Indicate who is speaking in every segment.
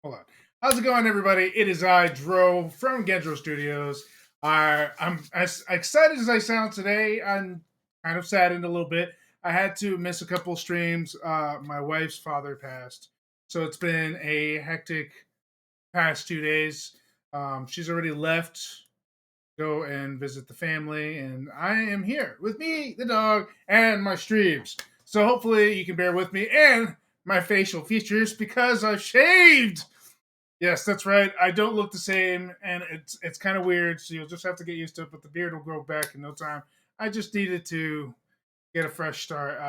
Speaker 1: Hold on. How's it going, everybody? It is I, Dro, from Gen-Dro Studios. I'm as excited as I sound today. I'm kind of saddened a little bit. I had to miss a couple streams. My wife's father passed, so it's been a hectic past 2 days. She's already left to go and visit the family, and I am here with me, the dog, and my streams. So hopefully you can bear with me and my facial features because I've shaved. Yes, that's right. I don't look the same, and it's kind of weird. So you'll just have to get used to it. But the beard will grow back in no time. I just needed to get a fresh start.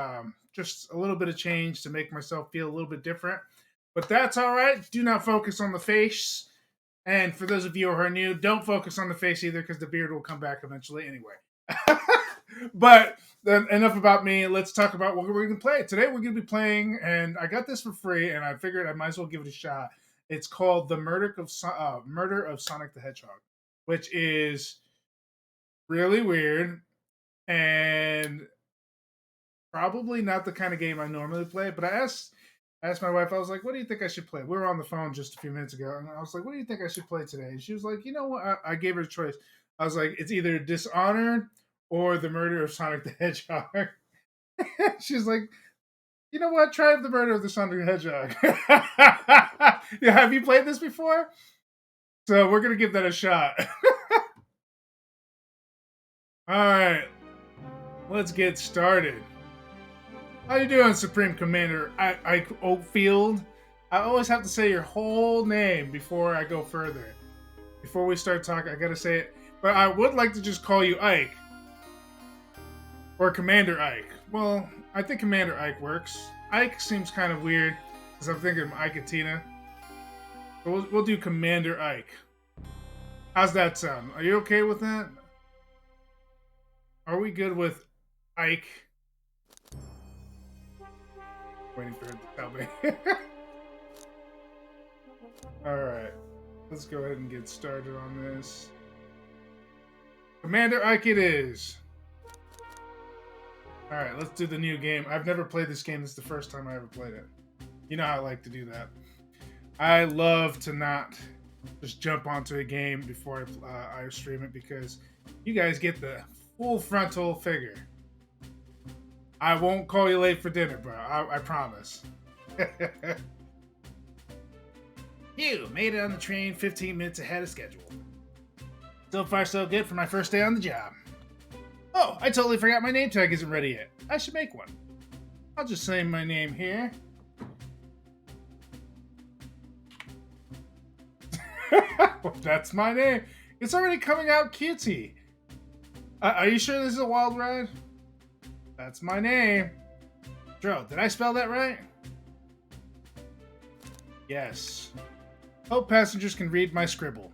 Speaker 1: Just a little bit of change to make myself feel a little bit different. But that's all right. Do not focus on the face. And for those of you who are new, don't focus on the face either, because the beard will come back eventually anyway. But then enough about me. Let's talk about what we're going to play. Today we're going to be playing, and I got this for free, and I figured I might as well give it a shot. It's called The Murder of Sonic the Hedgehog, which is really weird and probably not the kind of game I normally play. But I asked my wife, I was like, what do you think I should play? We were on the phone just a few minutes ago, and I was like, what do you think I should play today? And she was like, you know what? I gave her a choice. I was like, it's either Dishonored or The Murder of Sonic the Hedgehog. She's like, you know what? Try The Murder of the Sonic the Hedgehog. Yeah, have you played this before? So we're going to give that a shot. All right. Let's get started. How you doing, Supreme Commander Ike Oakfield? I always have to say your whole name before I go further. Before we start talking, I got to say it. But I would like to just call you Ike. Or Commander Ike. Well, I think Commander Ike works. Ike seems kind of weird, because I'm thinking of Ike and Tina. But we'll do Commander Ike. How's that sound? Are you okay with that? Are we good with Ike? Waiting for him to tell me. Alright. Let's go ahead and get started on this. Commander Ike it is. Alright, let's do the new game. I've never played this game. This is the first time I ever played it. You know how I like to do that. I love to not just jump onto a game before I stream it, because you guys get the full frontal figure. I won't call you late for dinner, bro. I promise. You made it on the train 15 minutes ahead of schedule. So far, so good for my first day on the job. Oh, I totally forgot my name tag isn't ready yet. I should make one. I'll just say my name here. Well, that's my name. It's already coming out cutesy. Are you sure this is a wild ride? That's my name. Dro, did I spell that right? Yes. Hope passengers can read my scribble.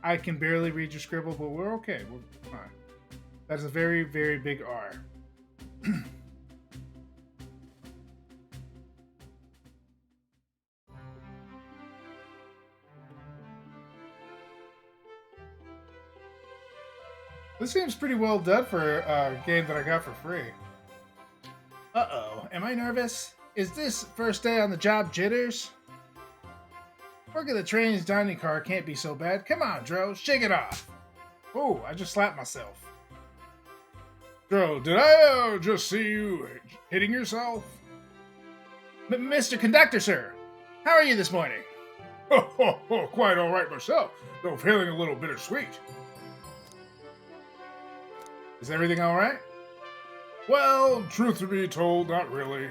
Speaker 1: I can barely read your scribble, but we're okay. We're fine. That's a very, very big R. This seems pretty well done for a game that I got for free. Uh-oh, am I nervous? Is this first day on the job jitters? Working the train's dining car can't be so bad. Come on, Dro, shake it off. Oh, I just slapped myself. Dro, did I just see you hitting yourself? Mr. Conductor, sir, how are you this morning? Quite all right myself, though feeling a little bittersweet. Is everything all right? Well, truth to be told, not really.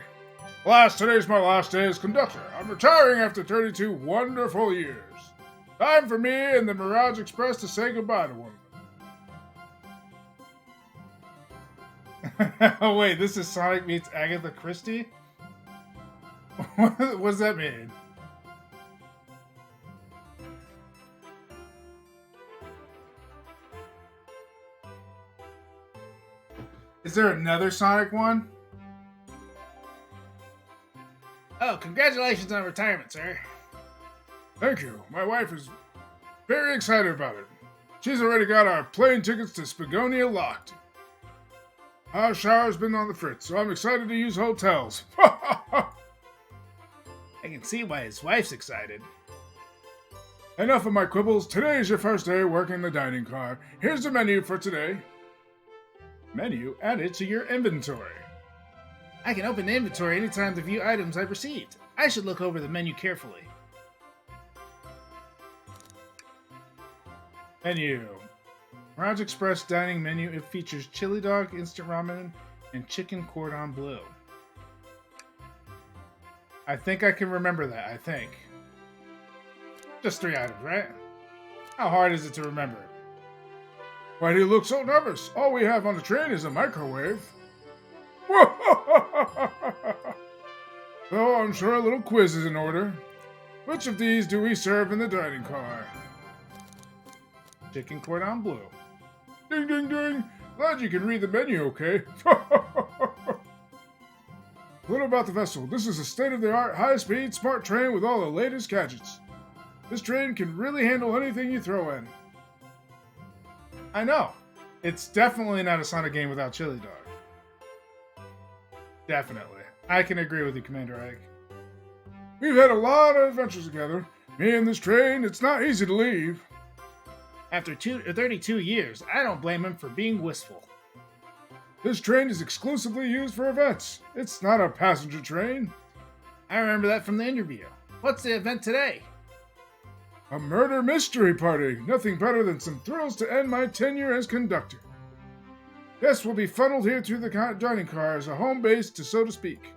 Speaker 1: Today's my last day as conductor. I'm retiring after 32 wonderful years. Time for me and the Mirage Express to say goodbye to one another. Oh wait, this is Sonic meets Agatha Christie? What does that mean? Is there another Sonic one? Oh, congratulations on retirement, sir. Thank you. My wife is very excited about it. She's already got our plane tickets to Spagonia locked. Our shower's been on the fritz, so I'm excited to use hotels. I can see why his wife's excited. Enough of my quibbles. Today is your first day working the dining car. Here's the menu for today. Menu added to your inventory.
Speaker 2: I can open the inventory anytime to view items I've received. I should look over the menu carefully.
Speaker 1: Menu. Mirage Express dining menu. It features chili dog, instant ramen, and chicken cordon bleu. I think I can remember that, I think. Just 3 items, right? How hard is it to remember? Why do you look so nervous? All we have on the train is a microwave. Oh, I'm sure a little quiz is in order. Which of these do we serve in the dining car? Chicken cordon bleu. Ding, ding, ding. Glad you can read the menu, okay? A little about the vessel. This is a state-of-the-art, high-speed, smart train with all the latest gadgets. This train can really handle anything you throw at it. I know. It's definitely not a Sonic game without Chili Dog. Definitely. I can agree with you, Commander Ike. We've had a lot of adventures together. Me and this train, it's not easy to leave.
Speaker 2: After 32 years, I don't blame him for being wistful.
Speaker 1: This train is exclusively used for events. It's not a passenger train.
Speaker 2: I remember that from the interview. What's the event today?
Speaker 1: A murder mystery party. Nothing better than some thrills to end my tenure as conductor. Guests will be funneled here through the dining car as a home base, so to speak.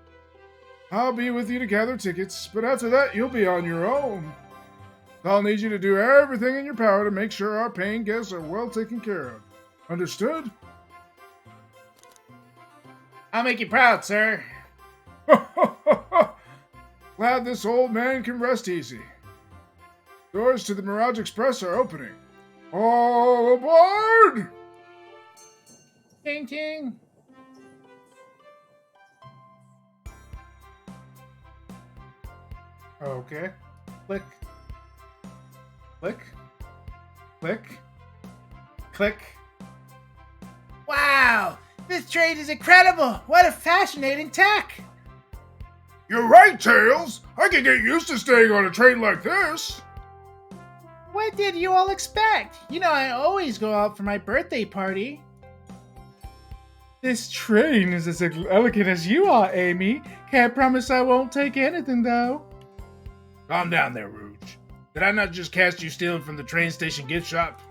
Speaker 1: I'll be with you to gather tickets, but after that, you'll be on your own. I'll need you to do everything in your power to make sure our paying guests are well taken care of. Understood?
Speaker 2: I'll make you proud, sir.
Speaker 1: Glad this old man can rest easy. Doors to the Mirage Express are opening. All aboard!
Speaker 2: Ting ting.
Speaker 1: Okay. Click. Click. Click. Click.
Speaker 2: Wow! This train is incredible! What a fascinating tech!
Speaker 1: You're right, Tails! I can get used to staying on a train like this!
Speaker 2: What did you all expect? You know I always go out for my birthday party.
Speaker 1: This train is as elegant as you are, Amy. Can't promise I won't take anything, though.
Speaker 2: Calm down there, Rouge. Did I not just catch you stealing from the train station gift shop?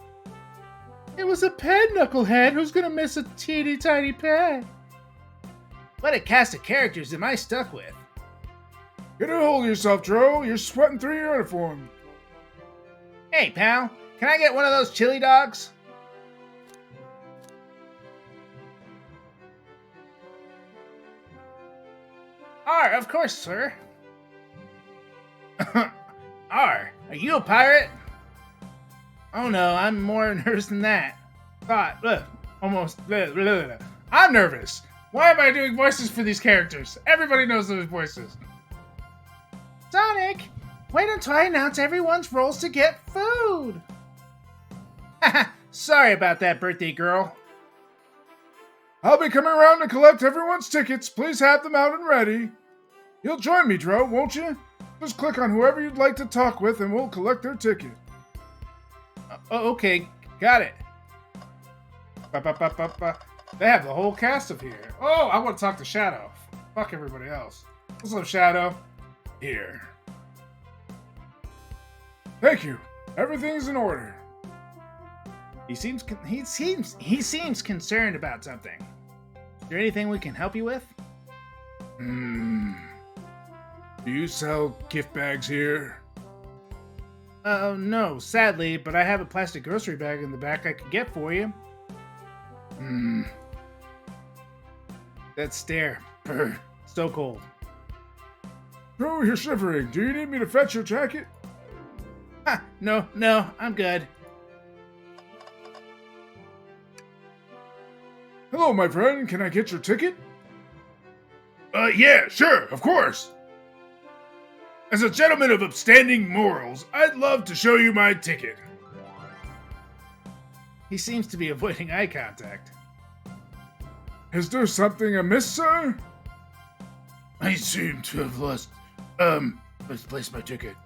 Speaker 1: It was a pen, Knucklehead. Who's gonna miss a teeny tiny pen?
Speaker 2: What a cast of characters am I stuck with?
Speaker 1: Get a hold of yourself, Dro. You're sweating through your uniform.
Speaker 2: Hey, pal. Can I get one of those chili dogs? Of course, sir. Are you a pirate? Oh no, I'm more nervous than that. I'm nervous. Why am I doing voices for these characters? Everybody knows those voices. Sonic, wait until I announce everyone's roles to get food. Sorry about that, birthday girl.
Speaker 1: I'll be coming around to collect everyone's tickets. Please have them out and ready. You'll join me, Dro, won't you? Just click on whoever you'd like to talk with and we'll collect their ticket.
Speaker 2: Okay, got it. They have the whole cast of here. Oh, I want to talk to Shadow. Fuck everybody else. What's up, Shadow?
Speaker 1: Here. Thank you. Everything's in order.
Speaker 2: He seems concerned about something. Is there anything we can help you with?
Speaker 1: Do you sell gift bags here?
Speaker 2: No, sadly, but I have a plastic grocery bag in the back I could get for you. That stare. Brr, so cold.
Speaker 1: Oh, you're shivering. Do you need me to fetch your jacket?
Speaker 2: No, I'm good.
Speaker 1: Hello, my friend. Can I get your ticket? Yeah, sure, of course. As a gentleman of upstanding morals, I'd love to show you my ticket.
Speaker 2: He seems to be avoiding eye contact.
Speaker 1: Is there something amiss, sir?
Speaker 3: I seem to have misplaced my ticket.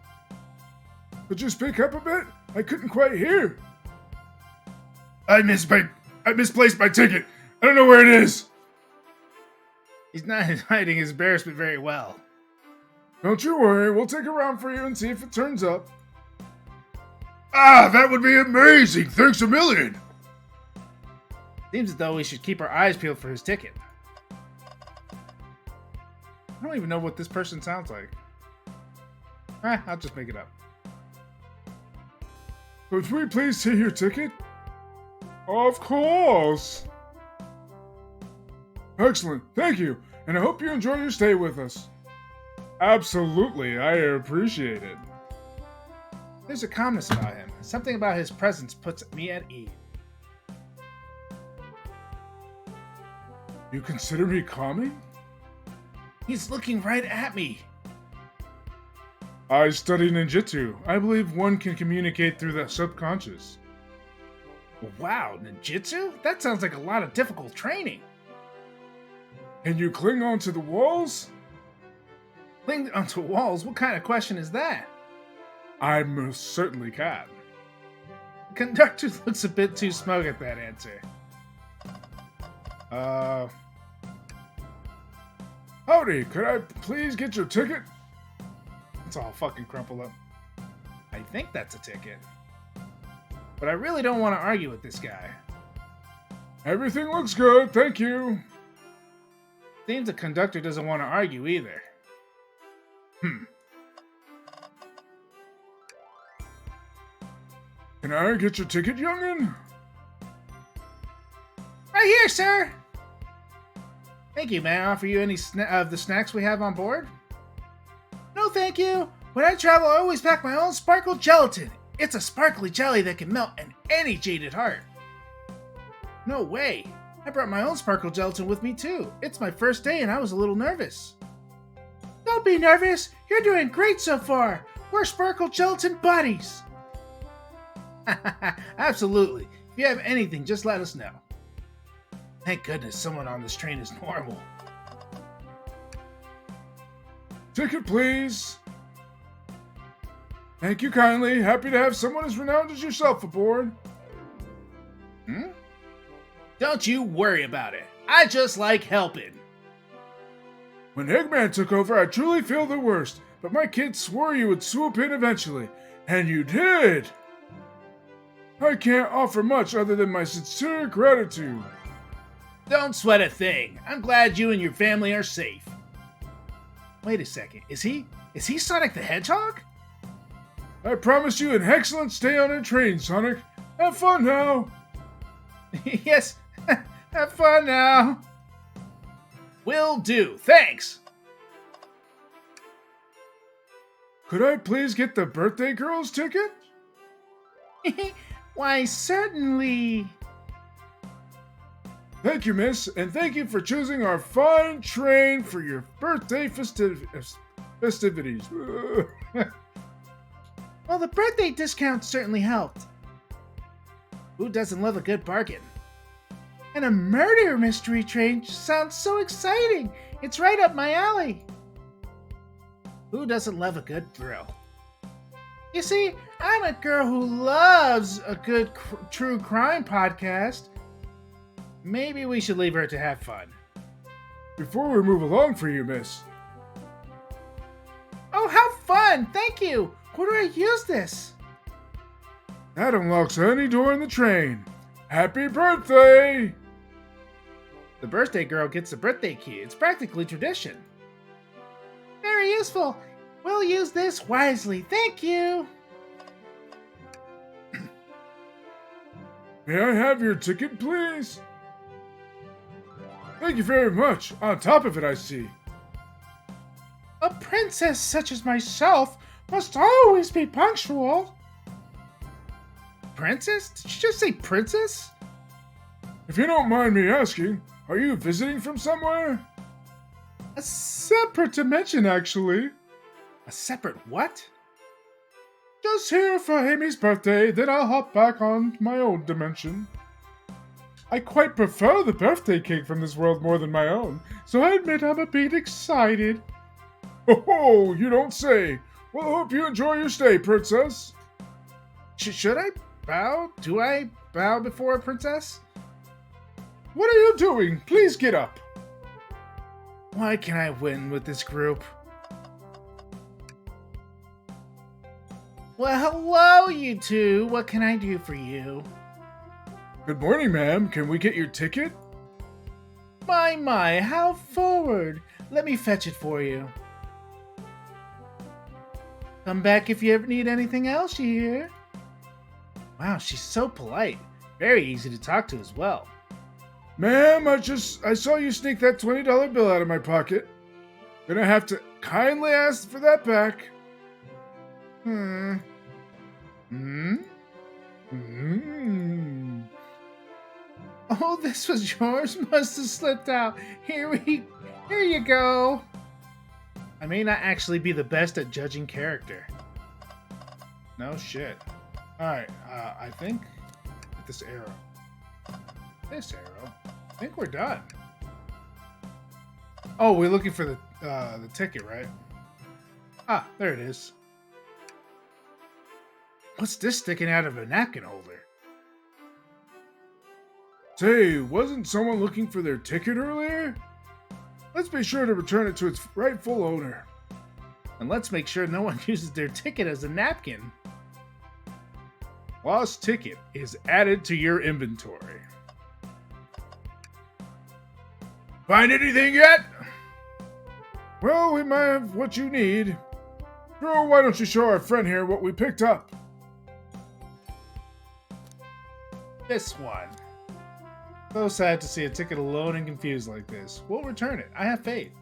Speaker 2: Could you speak up a bit? I couldn't quite hear.
Speaker 1: I misplaced my ticket. I don't know where it is.
Speaker 2: He's not hiding his embarrassment very well.
Speaker 1: Don't you worry, we'll take a round for you and see if it turns up. Ah, that would be amazing. Thanks a million.
Speaker 2: Seems as though we should keep our eyes peeled for his ticket. I don't even know what this person sounds like. I'll just make it up.
Speaker 1: Could we please see your ticket? Of course. Excellent, thank you, and I hope you enjoy your stay with us. Absolutely, I appreciate it.
Speaker 2: There's a calmness about him. Something about his presence puts me at ease.
Speaker 1: You consider me calming?
Speaker 2: He's looking right at me.
Speaker 1: I study ninjutsu. I believe one can communicate through the subconscious.
Speaker 2: Wow, ninjutsu? That sounds like a lot of difficult training.
Speaker 1: Can you cling onto the walls?
Speaker 2: Cling onto walls? What kind of question is that?
Speaker 1: I most certainly can.
Speaker 2: The conductor looks a bit too smug at that answer.
Speaker 1: Howdy, could I please get your ticket?
Speaker 2: It's all fucking crumpled up. I think that's a ticket. But I really don't want to argue with this guy.
Speaker 1: Everything looks good, thank you.
Speaker 2: Seems the conductor doesn't want to argue either.
Speaker 1: Can I get your ticket, youngin?
Speaker 2: Right here, sir! Thank you. May I offer you any of the snacks we have on board? No, thank you. When I travel, I always pack my own sparkle gelatin. It's a sparkly jelly that can melt in any jaded heart. No way. I brought my own sparkle gelatin with me too. It's my first day and I was a little nervous. Don't be nervous. You're doing great so far. We're sparkle gelatin buddies. Absolutely. If you have anything, just let us know. Thank goodness someone on this train is normal.
Speaker 1: Ticket, please. Thank you kindly. Happy to have someone as renowned as yourself aboard.
Speaker 2: Don't you worry about it. I just like helping.
Speaker 1: When Eggman took over, I truly feel the worst, but my kids swore you would swoop in eventually, and you did! I can't offer much other than my sincere gratitude.
Speaker 2: Don't sweat a thing. I'm glad you and your family are safe. Wait a second. Is he Sonic the Hedgehog?
Speaker 1: I promise you an excellent stay on our train, Sonic. Have fun now.
Speaker 2: Yes, have fun now. Will do. Thanks.
Speaker 1: Could I please get the birthday girl's ticket?
Speaker 2: Why, certainly.
Speaker 1: Thank you, miss, and thank you for choosing our fine train for your birthday festivities.
Speaker 2: Well, the birthday discount certainly helped. Who doesn't love a good bargain? And a murder mystery train sounds so exciting. It's right up my alley. Who doesn't love a good thrill? You see, I'm a girl who loves a good true crime podcast. Maybe we should leave her to have fun.
Speaker 1: Before we move along for you, miss.
Speaker 2: Oh, how fun! Thank you! Where do I use this?
Speaker 1: That unlocks any door in the train. Happy birthday!
Speaker 2: The birthday girl gets a birthday key. It's practically tradition. Very useful. We'll use this wisely. Thank you.
Speaker 1: May I have your ticket, please? Thank you very much. On top of it, I see.
Speaker 2: A princess such as myself must always be punctual. Princess? Did you just say princess?
Speaker 1: If you don't mind me asking, are you visiting from somewhere?
Speaker 2: A separate dimension, actually. A separate what?
Speaker 1: Just here for Amy's birthday, then I'll hop back on my own dimension. I quite prefer the birthday cake from this world more than my own, so I admit I'm a bit excited. Oh, you don't say. Well, I hope you enjoy your stay, princess.
Speaker 2: Should I bow? Do I bow before a princess?
Speaker 1: What are you doing? Please get up.
Speaker 2: Why can't I win with this group? Well, hello, you two. What can I do for you?
Speaker 1: Good morning, ma'am. Can we get your ticket?
Speaker 2: My, how forward. Let me fetch it for you. Come back if you ever need anything else, you hear? Wow, she's so polite. Very easy to talk to as well.
Speaker 1: Ma'am, I saw you sneak that $20 bill out of my pocket. Gonna have to kindly ask for that back.
Speaker 2: Oh, this was yours? Must have slipped out. Here you go. I may not actually be the best at judging character.
Speaker 1: No shit. Alright, I think with this arrow. I think we're done. Oh, we're looking for the ticket, right? Ah, there it is.
Speaker 2: What's this sticking out of a napkin holder?
Speaker 1: Say, wasn't someone looking for their ticket earlier? Let's be sure to return it to its rightful owner.
Speaker 2: And let's make sure no one uses their ticket as a napkin.
Speaker 1: Lost ticket is added to your inventory. Find anything yet? Well, we might have what you need. Drew, why don't you show our friend here what we picked up?
Speaker 2: This one. So sad to see a ticket alone and confused like this. We'll return it. I have faith.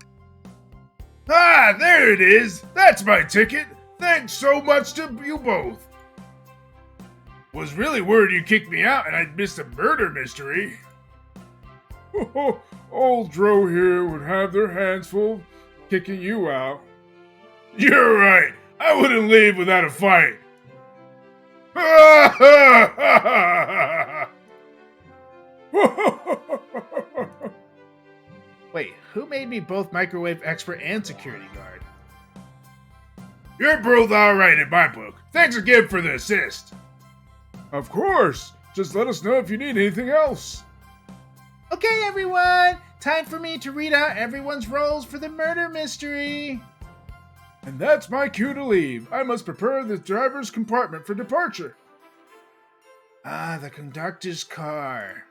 Speaker 1: Ah, there it is! That's my ticket! Thanks so much to you both! Was really worried you kicked me out and I'd missed a murder mystery. Old Dro here would have their hands full kicking you out. You're right. I wouldn't leave without a fight.
Speaker 2: Wait, who made me both microwave expert and security guard?
Speaker 1: You're both alright in my book. Thanks again for the assist. Of course. Just let us know if you need anything else.
Speaker 2: Okay, everyone! Time for me to read out everyone's roles for the murder mystery.
Speaker 1: And that's my cue to leave. I must prepare the driver's compartment for departure.
Speaker 2: Ah, the conductor's car.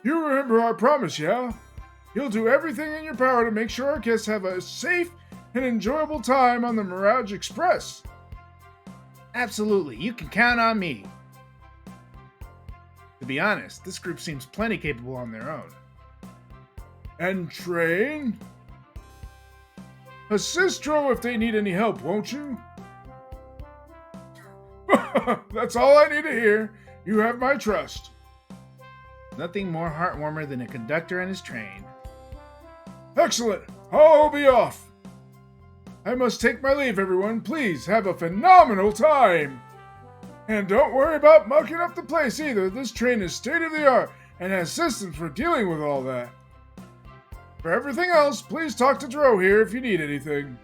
Speaker 1: You remember our promise, yeah? You'll do everything in your power to make sure our guests have a safe and enjoyable time on the Mirage Express.
Speaker 2: Absolutely, you can count on me. To be honest, this group seems plenty capable on their own.
Speaker 1: And train? Assist Dro if they need any help, won't you? That's all I need to hear. You have my trust.
Speaker 2: Nothing more heartwarmer than a conductor and his train.
Speaker 1: Excellent. I'll be off. I must take my leave, everyone. Please have a phenomenal time. And don't worry about mucking up the place either. This train is state-of-the-art and has systems for dealing with all that. For everything else, please talk to Dro here if you need anything.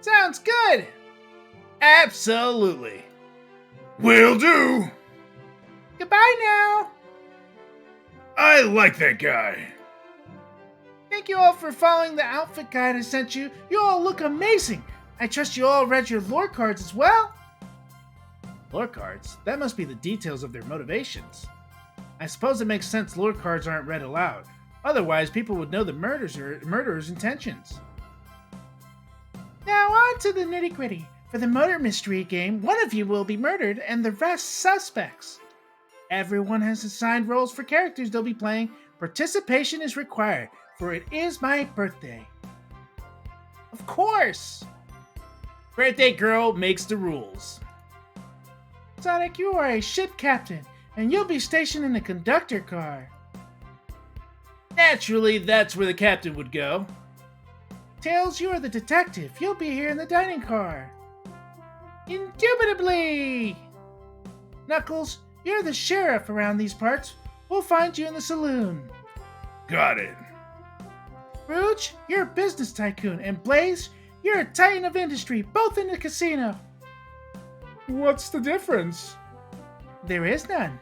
Speaker 2: Sounds good! Absolutely.
Speaker 1: Will do.
Speaker 2: Goodbye now.
Speaker 1: I like that guy.
Speaker 2: Thank you all for following the outfit guide I sent you. You all look amazing. I trust you all read your lore cards as well. Lore cards? That must be the details of their motivations. I suppose it makes sense lore cards aren't read aloud. Otherwise, people would know the murderer's intentions. Now on to the nitty-gritty. For the murder mystery game, one of you will be murdered and the rest suspects. Everyone has assigned roles for characters they'll be playing. Participation is required, for it is my birthday. Of course! Birthday girl makes the rules. Sonic, you are a ship captain, and you'll be stationed in the conductor car. Naturally, that's where the captain would go. Tails, you are the detective. You'll be here in the dining car. Indubitably! Knuckles, you're the sheriff around these parts. We'll find you in the saloon.
Speaker 1: Got it.
Speaker 2: Rouge, you're a business tycoon, and Blaze, you're a titan of industry, both in the casino.
Speaker 1: What's the difference?
Speaker 2: There is none.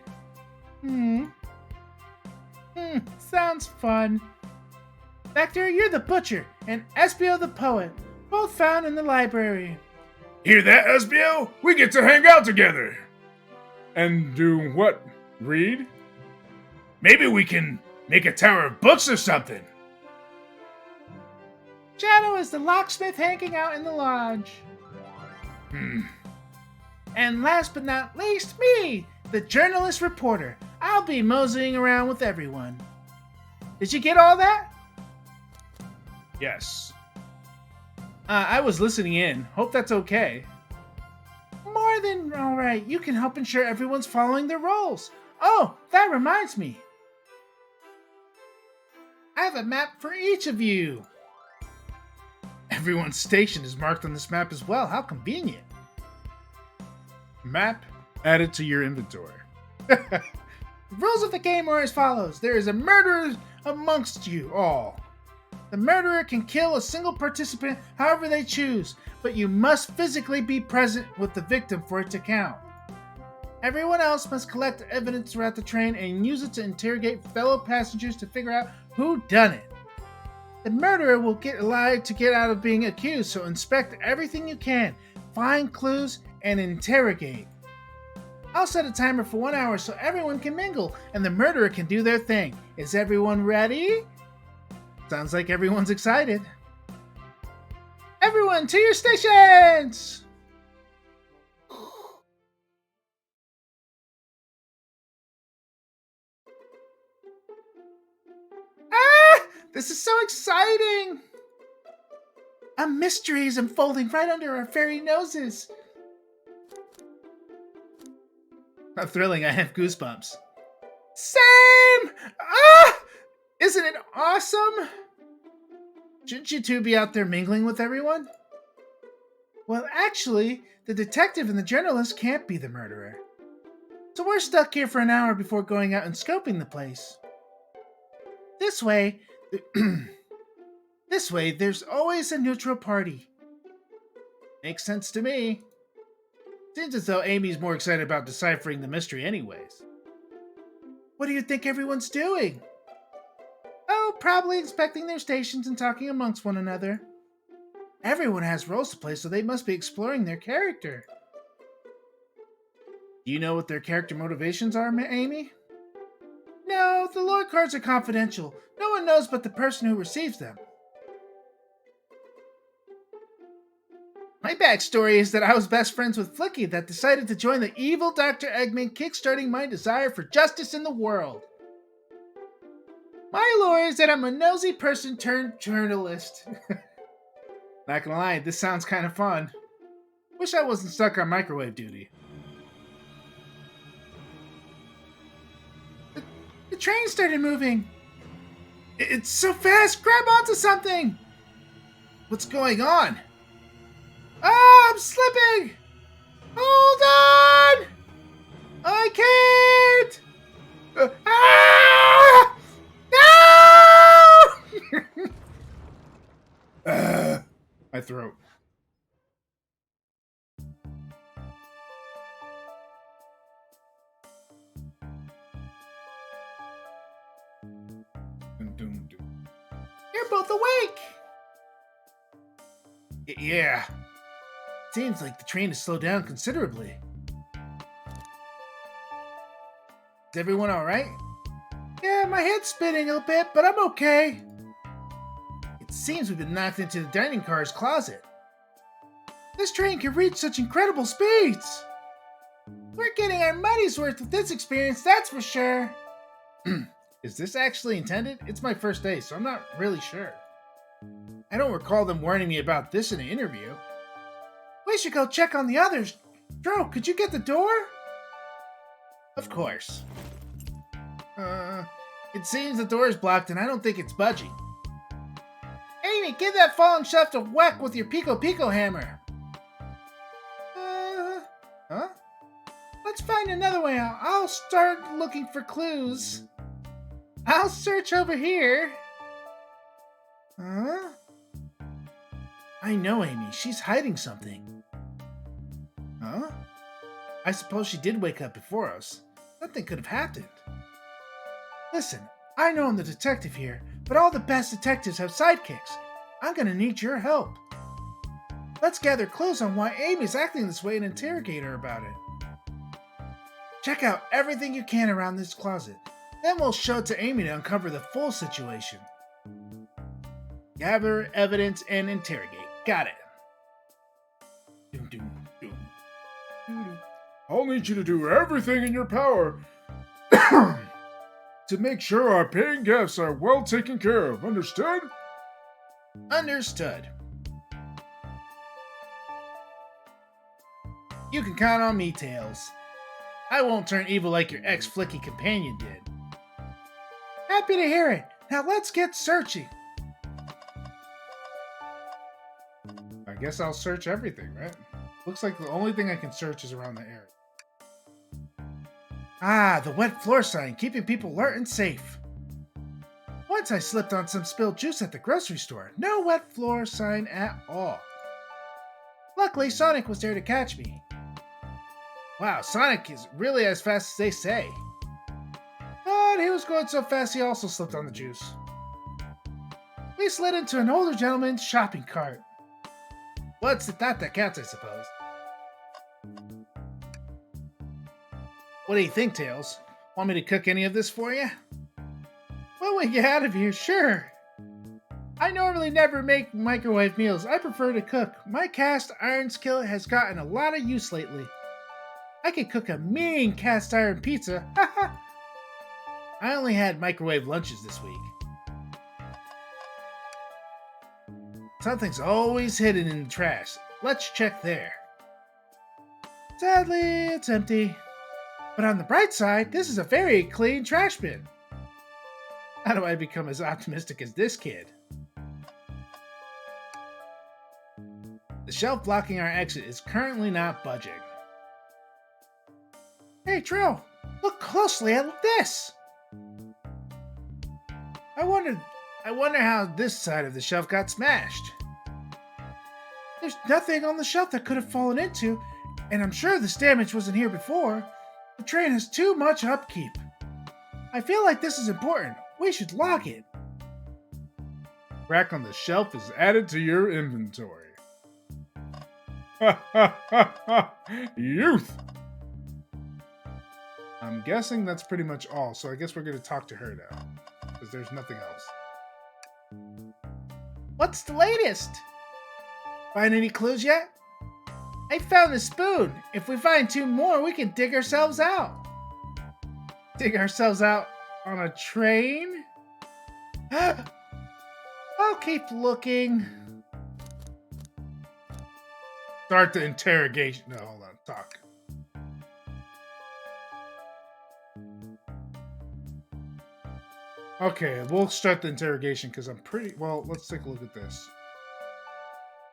Speaker 2: Sounds fun. Vector, you're the butcher, and Espio the poet, both found in the library.
Speaker 1: Hear that, SBO? We get to hang out together. And do what? Read? Maybe we can make a tower of books or something.
Speaker 2: Shadow is the locksmith hanging out in the lodge. And last but not least, me, the journalist reporter. I'll be moseying around with everyone. Did you get all that?
Speaker 1: Yes.
Speaker 2: I was listening in. Hope that's okay. More than alright. You can help ensure everyone's following their roles. Oh, that reminds me. I have a map for each of you. Everyone's station is marked on this map as well. How convenient.
Speaker 1: Map added to your inventory.
Speaker 2: The rules of the game are as follows. There is a murderer amongst you all. The murderer can kill a single participant however they choose, but you must physically be present with the victim for it to count. Everyone else must collect evidence throughout the train and use it to interrogate fellow passengers to figure out who done it. The murderer will get allowed to get out of being accused, so inspect everything you can, find clues, and interrogate. I'll set a timer for 1 hour so everyone can mingle and the murderer can do their thing. Is everyone ready? Sounds like everyone's excited. Everyone to your stations! This is so exciting! A mystery is unfolding right under our very noses. How thrilling, I have goosebumps. Same! Isn't it awesome? Shouldn't you two be out there mingling with everyone? Well, actually, the detective and the journalist can't be the murderer. So we're stuck here for an hour before going out and scoping the place. This way, there's always a neutral party. Makes sense to me. Seems as though Amy's more excited about deciphering the mystery anyways. What do you think everyone's doing? Oh, probably inspecting their stations and talking amongst one another. Everyone has roles to play, so they must be exploring their character. Do you know what their character motivations are, Amy? No, the lore cards are confidential. No one knows but the person who receives them. My backstory is that I was best friends with Flicky that decided to join the evil Dr. Eggman, kickstarting my desire for justice in the world. My lore is that I'm a nosy person turned journalist. Not gonna lie, this sounds kind of fun. Wish I wasn't stuck on microwave duty. The train started moving. It's so fast! Grab onto something! What's going on? Oh, I'm slipping! Hold on! I can't! No!
Speaker 1: My throat.
Speaker 2: You're both awake! Yeah. Seems like the train has slowed down considerably. Is everyone alright? Yeah, my head's spinning a bit, but I'm okay. It seems we've been knocked into the dining car's closet. This train can reach such incredible speeds! We're getting our money's worth with this experience, that's for sure. Is this actually intended? It's my first day, so I'm not really sure. I don't recall them warning me about this in an interview. We should go check on the others. Dro, could you get the door? Of course. It seems the door is blocked and I don't think it's budging. Amy, give that fallen shelf a whack with your Pico Pico hammer. Huh? Let's find another way out. I'll start looking for clues. I'll search over here. Huh? I know Amy. She's hiding something. Huh? I suppose she did wake up before us. Nothing could have happened. Listen, I know I'm the detective here, but all the best detectives have sidekicks. I'm gonna need your help. Let's gather clues on why Amy's acting this way and interrogate her about it. Check out everything you can around this closet. Then we'll show it to Amy to uncover the full situation. Gather evidence and interrogate. Got it.
Speaker 1: Doom, doom, doom. I'll need you to do everything in your power to make sure our paying guests are well taken care of. Understood?
Speaker 2: Understood. You can count on me, Tails. I won't turn evil like your ex-flicky companion did. Happy to hear it. Now let's get searching.
Speaker 1: I guess I'll search everything, right? Looks like the only thing I can search is around the area.
Speaker 2: Ah, the wet floor sign, keeping people alert and safe. Once I slipped on some spilled juice at the grocery store. No wet floor sign at all. Luckily, Sonic was there to catch me. Wow, Sonic is really as fast as they say. But he was going so fast he also slipped on the juice. We slid into an older gentleman's shopping cart. What's the thought that counts, I suppose? What do you think, Tails? Want me to cook any of this for you? When we get out of here, sure. I normally never make microwave meals. I prefer to cook. My cast iron skillet has gotten a lot of use lately. I could cook a mean cast iron pizza. I only had microwave lunches this week. Something's always hidden in the trash. Let's check there. Sadly, it's empty. But on the bright side, this is a very clean trash bin. How do I become as optimistic as this kid? The shelf blocking our exit is currently not budging. Hey, Dro, look closely at this. I wonder how this side of the shelf got smashed. There's nothing on the shelf that could have fallen into, and I'm sure this damage wasn't here before. The train has too much upkeep. I feel like this is important. We should log it.
Speaker 1: Rack on the shelf is added to your inventory. Ha ha ha ha! Youth! I'm guessing that's pretty much all, so I guess we're going to talk to her now. Because there's nothing else.
Speaker 2: What's the latest? Find any clues yet? I found a spoon. If we find 2 more, we can dig ourselves out. Dig ourselves out on a train? I'll keep looking.
Speaker 1: Start the interrogation. No, hold on. Talk. Okay, we'll start the interrogation because I'm pretty... Well, let's take a look at this.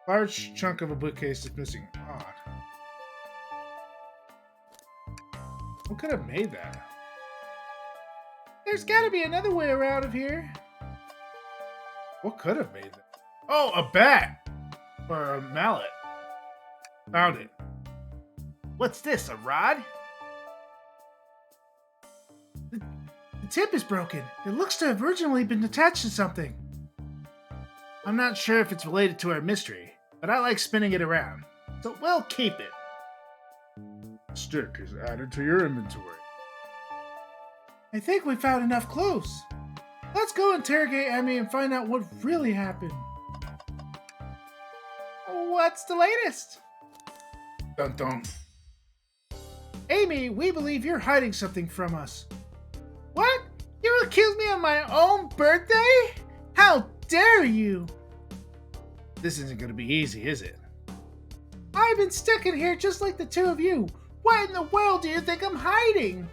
Speaker 1: Large chunk of a bookcase is missing. Odd. What could have made that?
Speaker 2: There's gotta be another way around of here.
Speaker 1: What could have made that? Oh, a bat! Or a mallet. Found it.
Speaker 2: What's this, a rod? The tip is broken. It looks to have originally been attached to something. I'm not sure if it's related to our mystery, but I like spinning it around, so we'll keep it.
Speaker 1: Stick is added to your inventory.
Speaker 2: I think we found enough clues. Let's go interrogate Emmy and find out what really happened. What's the latest?
Speaker 1: Dun dun.
Speaker 2: Amy, we believe you're hiding something from us. What? You accused me of my own birthday? How dare you? This isn't going to be easy, is it? I've been stuck in here just like the 2 of you. What in the world do you think I'm hiding?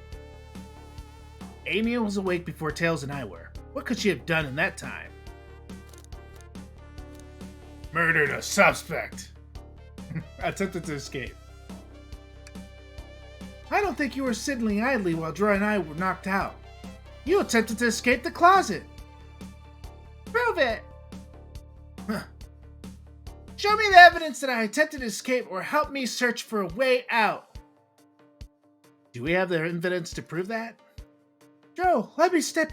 Speaker 2: Amy was awake before Tails and I were. What could she have done in that time?
Speaker 1: Murdered a suspect. Attempted to escape.
Speaker 2: I don't think you were sitting idly while Dro and I were knocked out. You attempted to escape the closet. Prove it! Huh. Show me the evidence that I attempted to escape or help me search for a way out. Do we have the evidence to prove that? Joe, let me step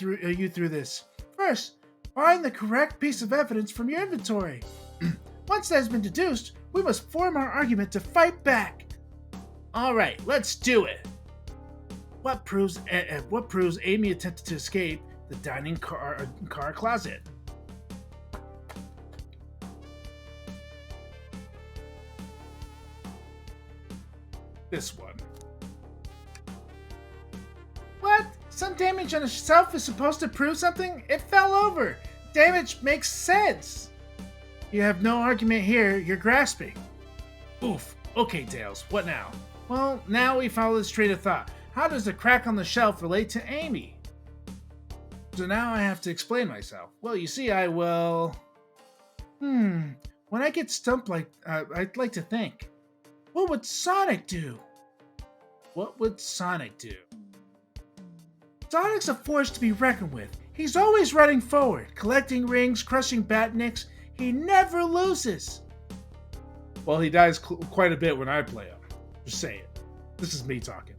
Speaker 2: you through this. First, find the correct piece of evidence from your inventory. Once that has been deduced, we must form our argument to fight back. All right, let's do it. What proves Amy attempted to escape the dining car closet?
Speaker 1: This one.
Speaker 2: What? Some damage on a shelf is supposed to prove something? It fell over. Damage makes sense. You have no argument here. You're grasping. Oof. Okay, Tails. What now? Well, now we follow this train of thought. How does the crack on the shelf relate to Amy? So now I have to explain myself. Well, you see, I will... When I get stumped I'd like to think. What would Sonic do? What would Sonic do? Sonic's a force to be reckoned with. He's always running forward, collecting rings, crushing batnicks. He never loses.
Speaker 1: Well, he dies quite a bit when I play him. Just say it. This is me talking.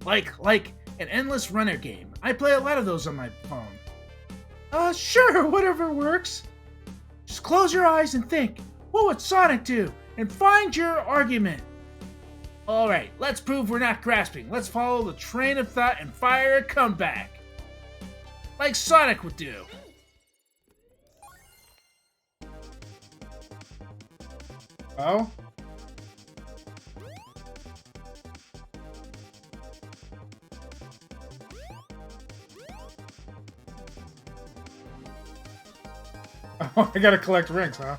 Speaker 2: like an endless runner game. I play a lot of those on my phone. Sure, whatever works. Just close your eyes and think. What would Sonic do? And find your argument. Alright, let's prove we're not grasping. Let's follow the train of thought and fire a comeback. Like Sonic would do.
Speaker 1: Oh? Oh, I gotta collect rings, huh?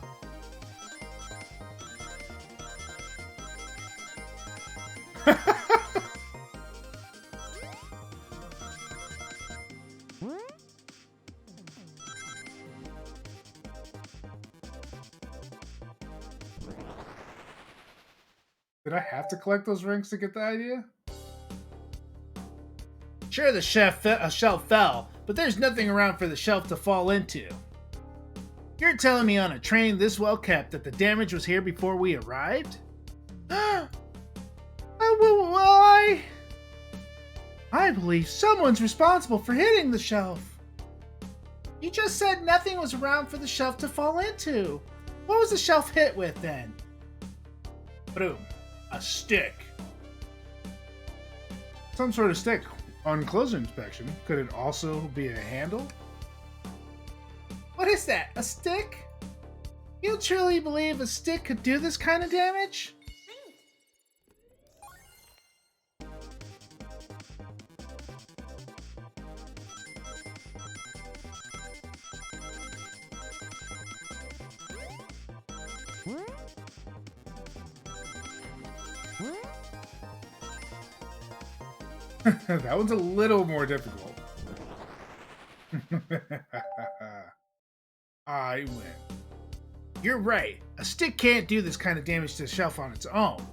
Speaker 1: Did I have to collect those rings to get the idea?
Speaker 2: Sure, the shelf fell, but there's nothing around for the shelf to fall into. You're telling me on a train this well kept that the damage was here before we arrived? I believe someone's responsible for hitting the shelf. You just said nothing was around for the shelf to fall into. What was the shelf hit with then?
Speaker 1: Boom. A stick. Some sort of stick. On closer inspection, could it also be a handle?
Speaker 2: What is that? A stick? You truly believe a stick could do this kind of damage?
Speaker 1: That one's a little more difficult. I win.
Speaker 2: You're right. A stick can't do this kind of damage to the shelf on its own.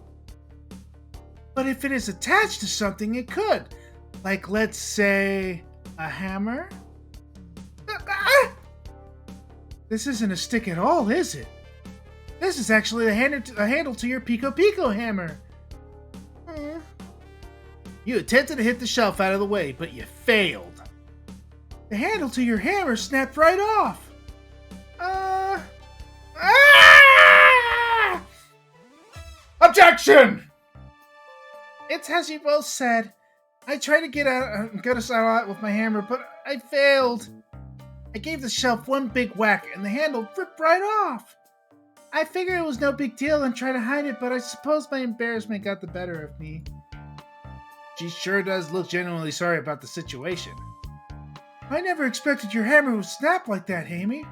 Speaker 2: But if it is attached to something, it could. Like, let's say, a hammer? This isn't a stick at all, is it? This is actually a handle to your Pico Pico hammer. You attempted to hit the shelf out of the way, but you failed. The handle to your hammer snapped right off.
Speaker 1: Objection!
Speaker 2: It's as you both said. I tried to get us out with my hammer, but I failed. I gave the shelf one big whack, and the handle ripped right off. I figured it was no big deal and tried to hide it, but I suppose my embarrassment got the better of me. She sure does look genuinely sorry about the situation. I never expected your hammer would snap like that, Amy.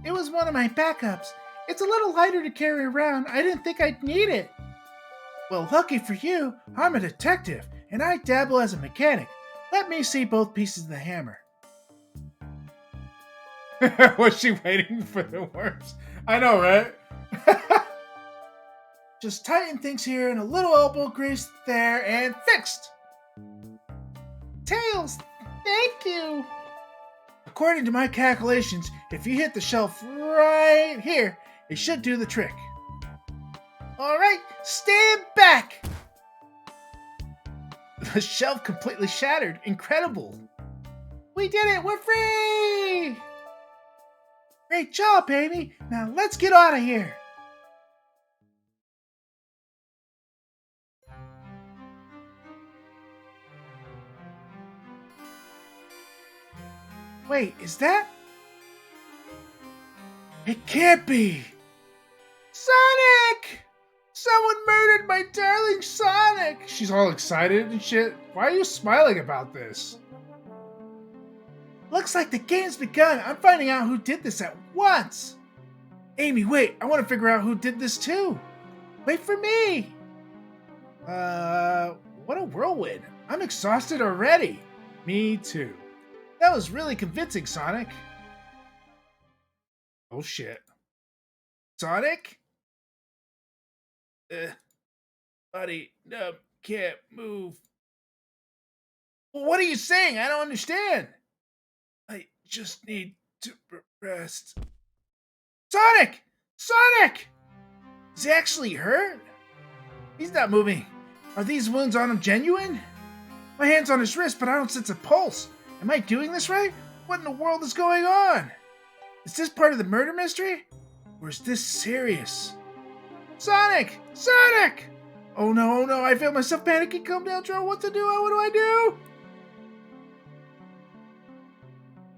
Speaker 2: It was one of my backups. It's a little lighter to carry around. I didn't think I'd need it. Well, lucky for you, I'm a detective, and I dabble as a mechanic. Let me see both pieces of the hammer.
Speaker 1: Was she waiting for the worms? I know, right?
Speaker 2: Just tighten things here and a little elbow grease there and fixed! Tails, thank you! According to my calculations, if you hit the shelf right here, it should do the trick. Alright, stand back! The shelf completely shattered. Incredible. We did it! We're free! Great job, Amy. Now let's get out of here. Wait, is that? It can't be! Sonic! Someone murdered my darling Sonic!
Speaker 1: She's all excited and shit. Why are you smiling about this?
Speaker 2: Looks like the game's begun. I'm finding out who did this at once. Amy, wait. I want to figure out who did this too. Wait for me. What a whirlwind. I'm exhausted already.
Speaker 1: Me too.
Speaker 2: That was really convincing, Sonic.
Speaker 1: Oh shit.
Speaker 2: Sonic? Buddy, no, can't move. What are you saying? I don't understand. I just need to rest. Sonic! Sonic! Is he actually hurt? He's not moving. Are these wounds on him genuine? My hand's on his wrist, but I don't sense a pulse. Am I doing this right? What in the world is going on? Is this part of the murder mystery? Or is this serious? Sonic! Sonic! Oh no, I feel myself panicking. Calm down, Dro. What to do? What do I do?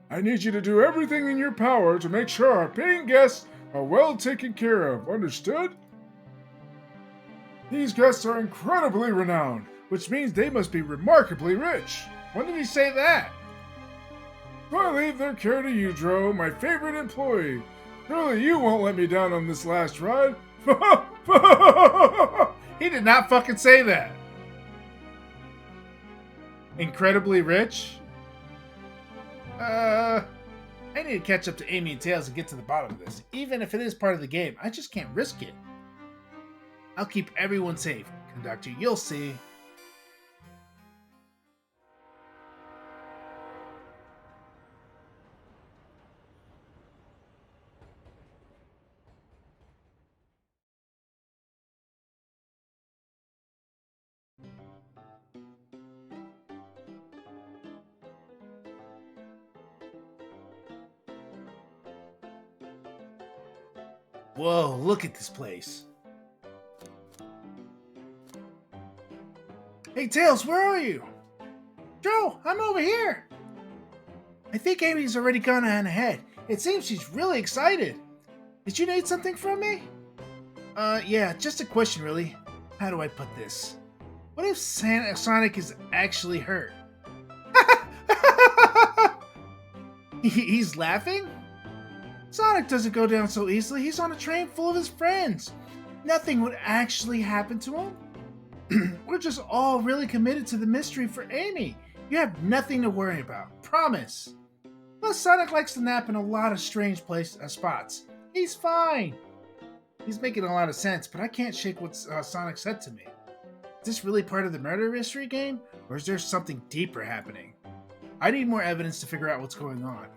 Speaker 1: I need you to do everything in your power to make sure our paying guests are well taken care of. Understood? These guests are incredibly renowned, which means they must be remarkably rich. When did he say that? So I leave their care to you, Dro, my favorite employee. Surely you won't let me down on this last ride.
Speaker 2: He did not fucking say that. Incredibly rich? I need to catch up to Amy and Tails and get to the bottom of this. Even if it is part of the game, I just can't risk it. I'll keep everyone safe, Conductor. You'll see. Whoa, look at this place. Hey, Tails, where are you? Joe, I'm over here. I think Amy's already gone on ahead. It seems she's really excited. Did you need something from me? Yeah, just a question, really. How do I put this? What if Sonic is actually hurt? He's laughing? Sonic doesn't go down so easily. He's on a train full of his friends. Nothing would actually happen to him. We're just all really committed to the mystery for Amy. You have nothing to worry about. Promise. Plus, Sonic likes to nap in a lot of strange spots. He's fine. He's making a lot of sense, but I can't shake what Sonic said to me. Is this really part of the murder mystery game, or is there something deeper happening? I need more evidence to figure out what's going on.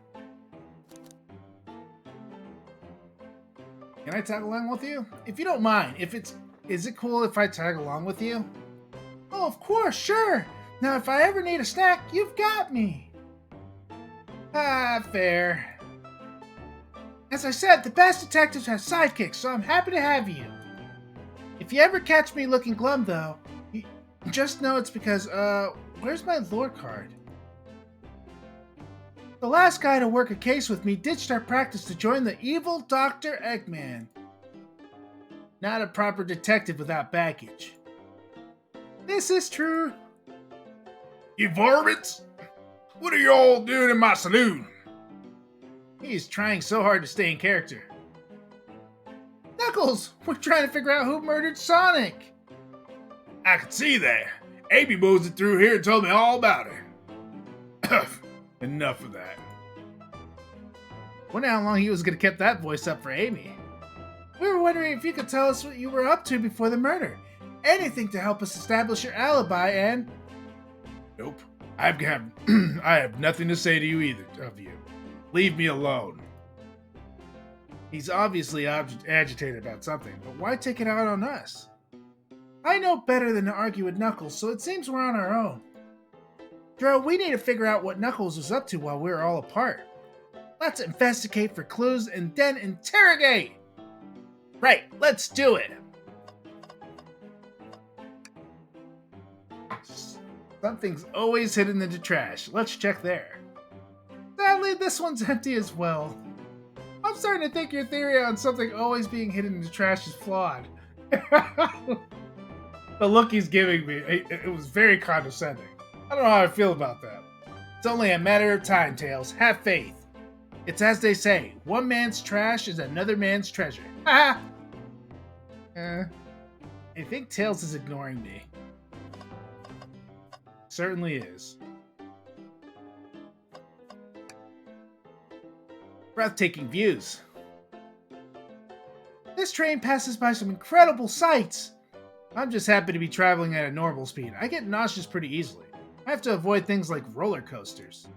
Speaker 2: Can I tag along with you? If you don't mind, is it cool if I tag along with you? Oh, of course, sure. Now, if I ever need a snack, you've got me. Ah, fair. As I said, the best detectives have sidekicks, so I'm happy to have you. If you ever catch me looking glum, though, just know it's because, where's my lore card? The last guy to work a case with me ditched our practice to join the evil Dr. Eggman. Not a proper detective without baggage. This is true.
Speaker 1: You varmints! What are you all doing in my saloon?
Speaker 2: He's trying so hard to stay in character. Knuckles, we're trying to figure out who murdered Sonic.
Speaker 1: I could see that. Amy moseyed through here and told me all about her. Enough of that.
Speaker 2: Wonder how long he was going to keep that voice up for Amy. We were wondering if you could tell us what you were up to before the murder. Anything to help us establish your alibi and...
Speaker 1: Nope. I have nothing to say to you either of you. Leave me alone.
Speaker 2: He's obviously agitated about something, but why take it out on us? I know better than to argue with Knuckles, so it seems we're on our own. Dro, we need to figure out what Knuckles was up to while we were all apart. Let's investigate for clues and then interrogate! Right, let's do it! Something's always hidden in the trash. Let's check there. Sadly, this one's empty as well. I'm starting to think your theory on something always being hidden in the trash is flawed. The look he's giving me, it was very condescending. I don't know how I feel about that. It's only a matter of time, Tails. Have faith. It's as they say, one man's trash is another man's treasure. Ha! I think Tails is ignoring me. Certainly is. Breathtaking views. This train passes by some incredible sights. I'm just happy to be traveling at a normal speed. I get nauseous pretty easily. I have to avoid things like roller coasters.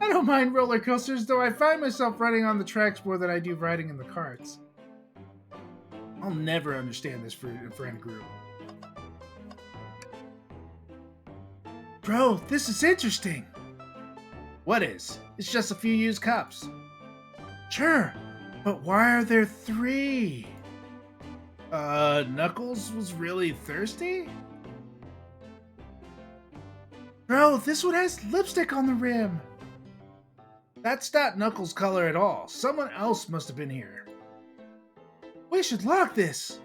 Speaker 2: I don't mind roller coasters, though I find myself riding on the tracks more than I do riding in the carts. I'll never understand this friend group. Bro, this is interesting. What is? It's just a few used cups. Sure, but why are there 3? Knuckles was really thirsty? Bro, this one has lipstick on the rim. That's not Knuckles' color at all. Someone else must have been here. We should lock this.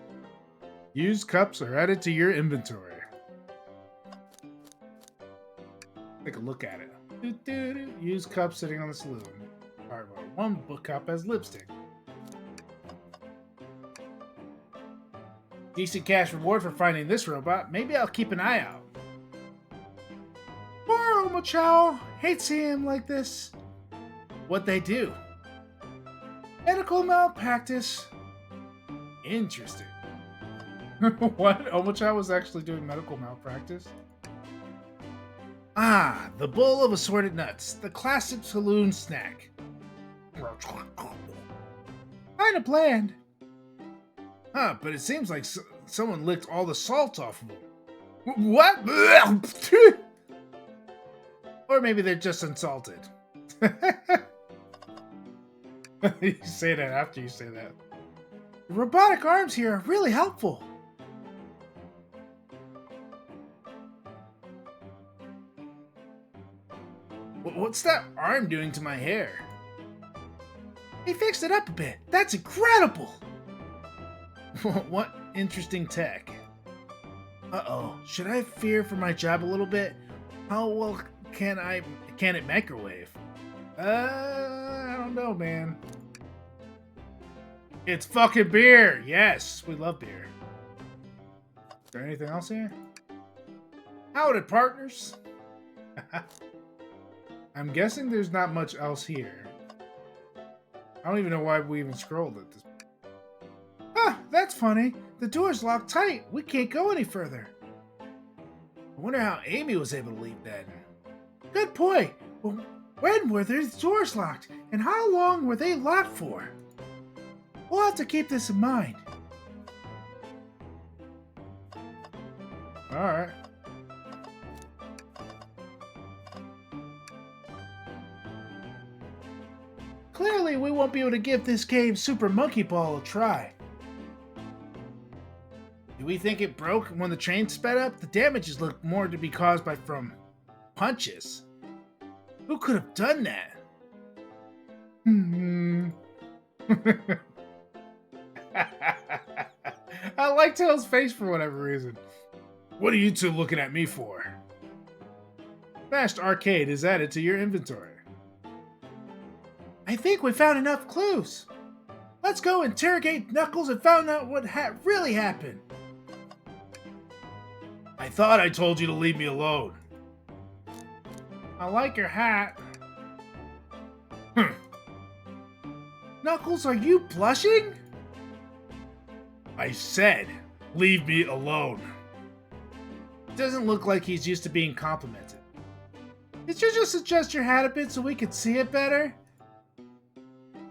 Speaker 2: Used cups are added to your inventory. Take a look at it. Used cup sitting on the saloon. Alright, well, one book cup has lipstick. Decent cash reward for finding this robot. Maybe I'll keep an eye out. Poor Omochao. Hate seeing him like this. What'd they do? Medical malpractice. Interesting. What? Omochao was actually doing medical malpractice? Ah, the bowl of assorted nuts. The classic saloon snack. Kinda bland. Huh, but it seems like someone licked all the salt off of them. What? Or maybe they're just insulted. You say that after you say that. The robotic arms here are really helpful. What's that arm doing to my hair? He fixed it up a bit. That's incredible! What interesting tech. Uh-oh. Should I fear for my job a little bit? How well can it microwave? I don't know, man. It's fucking beer! Yes, we love beer. Is there anything else here? Howdy, partners! I'm guessing there's not much else here. I don't even know why we even scrolled at this point. Huh, that's funny. The door's locked tight. We can't go any further. I wonder how Amy was able to leave then. Good point. Well, when were these doors locked? And how long were they locked for? We'll have to keep this in mind. Alright. Clearly, we won't be able to give this game Super Monkey Ball a try. Do we think it broke when the train sped up? The damages look more to be caused from punches. Who could have done that? I like Tails' face for whatever reason. What are you two looking at me for? Fast Arcade is added to your inventory. I think we found enough clues. Let's go interrogate Knuckles and find out what really happened. I thought I told you to leave me alone. I like your hat. Knuckles, are you blushing? I said, leave me alone. Doesn't look like he's used to being complimented. Did you just adjust your hat a bit so we could see it better?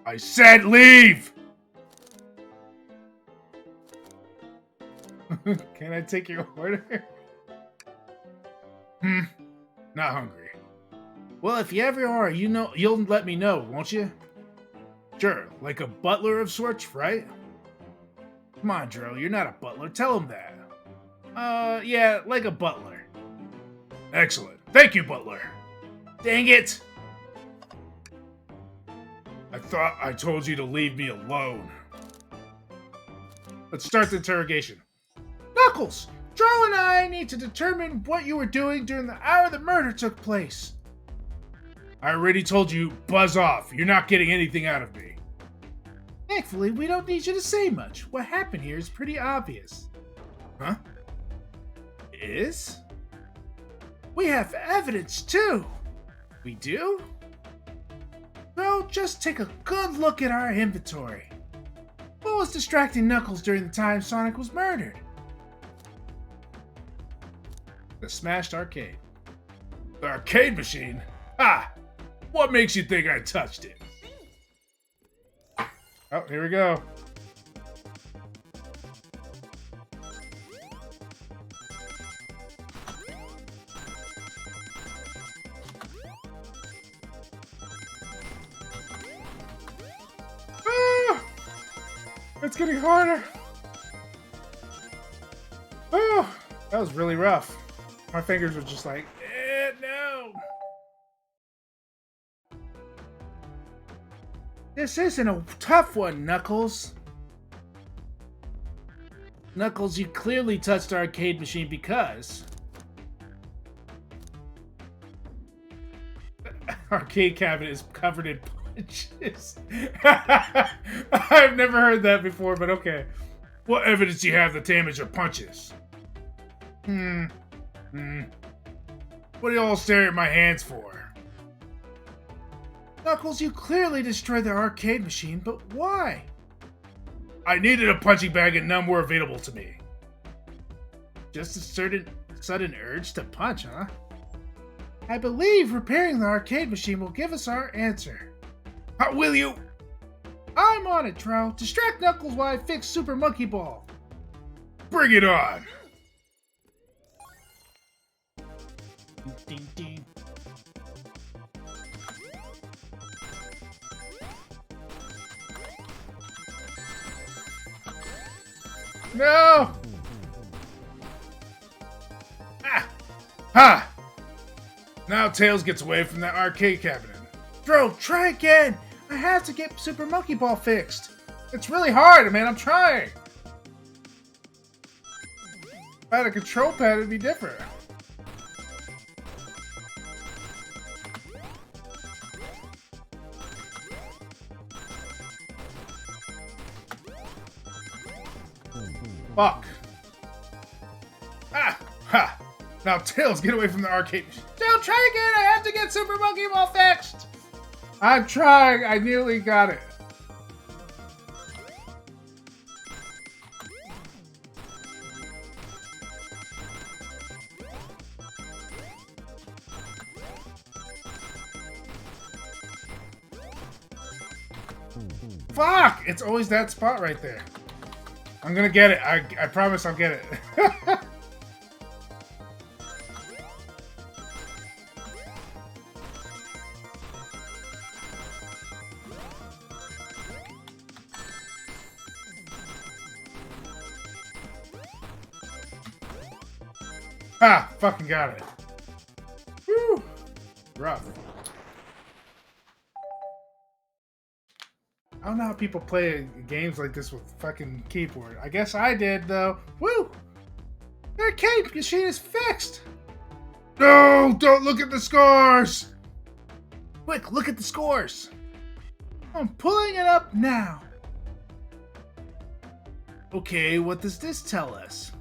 Speaker 2: I said leave!
Speaker 1: Can I take your order? Not hungry.
Speaker 2: Well, if you ever are, you'll let me know, won't you?
Speaker 1: Sure, like a butler of sorts, right?
Speaker 2: Come on, Dro, you're not a butler. Tell him that. Yeah, like a butler.
Speaker 1: Excellent. Thank you, butler.
Speaker 2: Dang it!
Speaker 1: I thought I told you to leave me alone. Let's start the interrogation.
Speaker 2: Knuckles! Dro and I need to determine what you were doing during the hour the murder took place.
Speaker 1: I already told you, buzz off. You're not getting anything out of me.
Speaker 2: Thankfully, we don't need you to say much. What happened here is pretty obvious.
Speaker 1: Huh?
Speaker 2: Is? We have evidence, too. We do? Well, just take a good look at our inventory. What was distracting Knuckles during the time Sonic was murdered?
Speaker 1: The smashed arcade. The arcade machine? Ah! What makes you think I touched it? Oh, here we go. Ah! It's getting harder. Oh, that was really rough. My fingers were just like, no.
Speaker 2: This isn't a tough one, Knuckles. Knuckles, you clearly touched the arcade machine because...
Speaker 1: arcade cabinet is covered in punches. I've never heard that before, but okay. What evidence do you have that damage your punches? What do you all stare at my hands for?
Speaker 2: Knuckles, you clearly destroyed the arcade machine, but why?
Speaker 1: I needed a punching bag and none were available to me.
Speaker 2: Just a sudden urge to punch, huh? I believe repairing the arcade machine will give us our answer.
Speaker 1: How will you?
Speaker 2: I'm on it, Dro. Distract Knuckles while I fix Super Monkey Ball.
Speaker 1: Bring it on!
Speaker 2: Ding, ding.
Speaker 1: No! Ah! Ha! Now Tails gets away from that arcade cabinet.
Speaker 2: Dro, try again! I have to get Super Monkey Ball fixed.
Speaker 1: It's really hard, man. I'm trying. If I had a control pad, it'd be different. Fuck. Ah! Ha! Now Tails, get away from the arcade machine.
Speaker 2: Don't try again! I have to get Super Monkey Ball fixed!
Speaker 1: I'm trying. I nearly got it. Fuck! It's always that spot right there. I'm gonna get it. I promise I'll get it. Ah, fucking got it. Whew. Rough. I don't know how people play games like this with fucking keyboard. I guess I did, though. Woo! The arcade machine is fixed! No! Don't look at the scores!
Speaker 2: Quick, look at the scores! I'm pulling it up now. Okay, what does this tell us?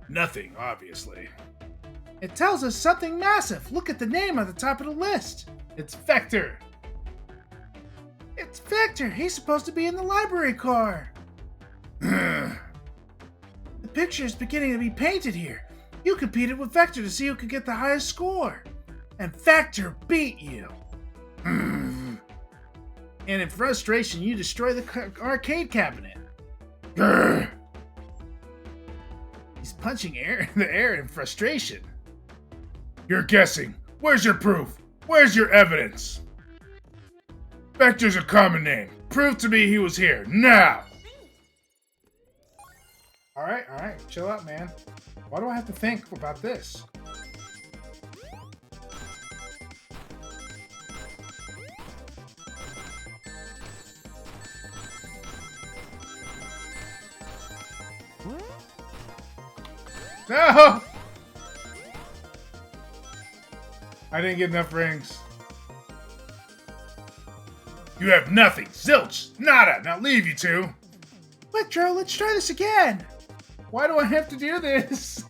Speaker 1: Nothing, obviously.
Speaker 2: It tells us something massive. Look at the name on the top of the list.
Speaker 1: It's Vector.
Speaker 2: It's Vector. He's supposed to be in the library car. The picture is beginning to be painted here. You competed with Vector to see who could get the highest score. And Vector beat you. And in frustration, you destroy the arcade cabinet. He's punching the air in frustration.
Speaker 1: You're guessing. Where's your proof? Where's your evidence? Vector's a common name. Prove to me he was here, now!
Speaker 2: Alright, chill out, man. Why do I have to think about this?
Speaker 1: No! I didn't get enough rings. You have nothing. Zilch. Nada. Now leave, you two.
Speaker 2: Electro, let's try this again. Why do I have to do this?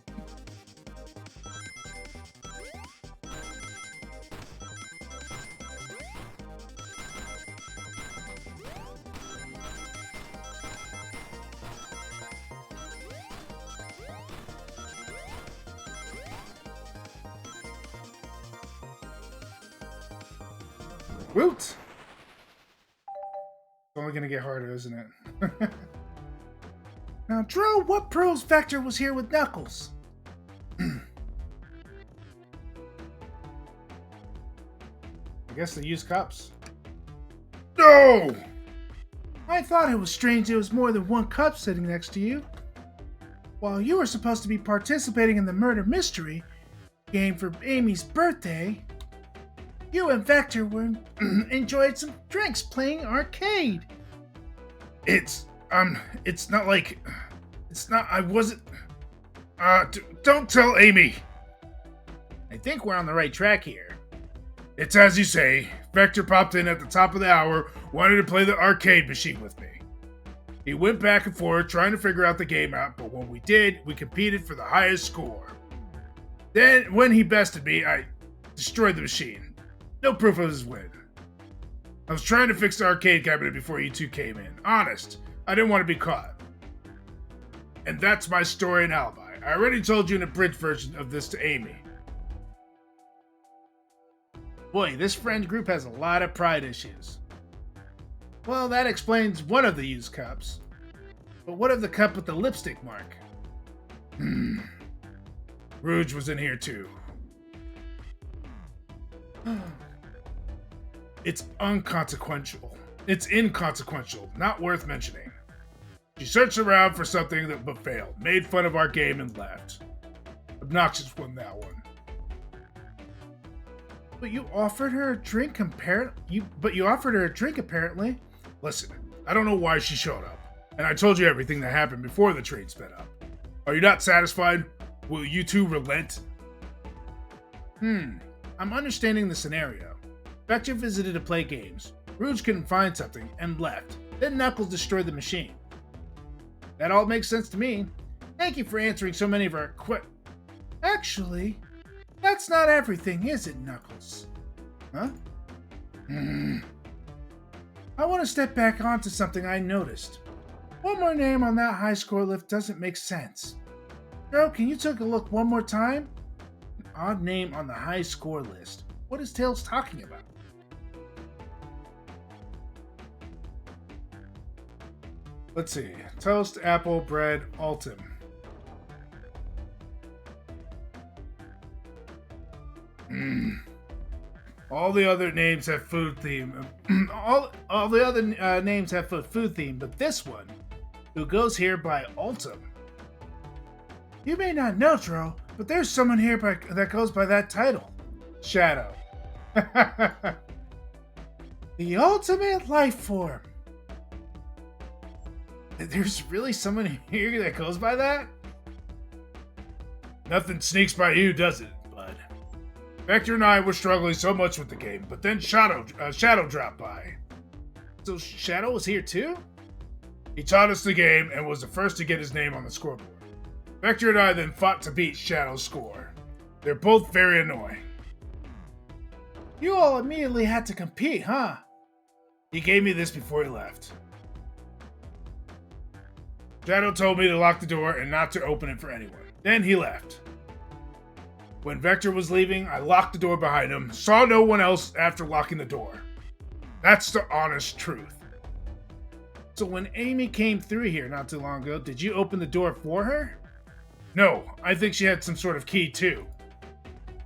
Speaker 2: Woot! It's only gonna get harder, isn't it? Now, Dro, what proves Vector was here with Knuckles? I guess the used cups.
Speaker 1: No!
Speaker 2: I thought it was strange there was more than one cup sitting next to you. While you were supposed to be participating in the murder mystery game for Amy's birthday, you and Vector were enjoyed some drinks playing arcade.
Speaker 1: It's not like... It's not... I wasn't... don't tell Amy!
Speaker 2: I think we're on the right track here.
Speaker 1: It's as you say. Vector popped in at the top of the hour, wanted to play the arcade machine with me. He went back and forth trying to figure out the game out, but when we did, we competed for the highest score. Then, when he bested me, I destroyed the machine. No proof of his win. I was trying to fix the arcade cabinet before you two came in. Honest, I didn't want to be caught. And that's my story and alibi. I already told you in a abridged version of this to Amy.
Speaker 2: Boy, this friend group has a lot of pride issues. Well, that explains one of the used cups. But what of the cup with the lipstick mark?
Speaker 1: Rouge was in here too. It's inconsequential, not worth mentioning. She searched around for something but failed, made fun of our game and left. Obnoxious one, that one.
Speaker 2: But you offered her a drink apparently.
Speaker 1: Listen, I don't know why she showed up, and I told you everything that happened before the train sped up. Are you not satisfied? Will you two relent?
Speaker 2: I'm understanding the scenario. Vector visited to play games. Rouge couldn't find something and left. Then Knuckles destroyed the machine. That all makes sense to me. Thank you for answering so many of our Actually, that's not everything, is it, Knuckles? Huh? I want to step back onto something I noticed. One more name on that high score list doesn't make sense. Dro, can you take a look one more time? An odd name on the high score list. What is Tails talking about?
Speaker 1: Let's see. Toast, apple, bread, Alton. All the other names have food theme. all the other names have food theme, but this one, who goes here by Altum. You may not know, Dro, but there's someone here that goes by that title. Shadow.
Speaker 2: The ultimate life form. There's really someone here that goes by that?
Speaker 1: Nothing sneaks by you, does it, bud? Vector and I were struggling so much with the game, but then Shadow dropped by.
Speaker 2: So Shadow was here too?
Speaker 1: He taught us the game and was the first to get his name on the scoreboard. Vector and I then fought to beat Shadow's score. They're both very annoying.
Speaker 2: You all immediately had to compete, huh?
Speaker 1: He gave me this before he left. Shadow told me to lock the door and not to open it for anyone. Then he left. When Vector was leaving, I locked the door behind him, saw no one else after locking the door. That's the honest truth.
Speaker 2: So when Amy came through here not too long ago, did you open the door for her?
Speaker 1: No, I think she had some sort of key too.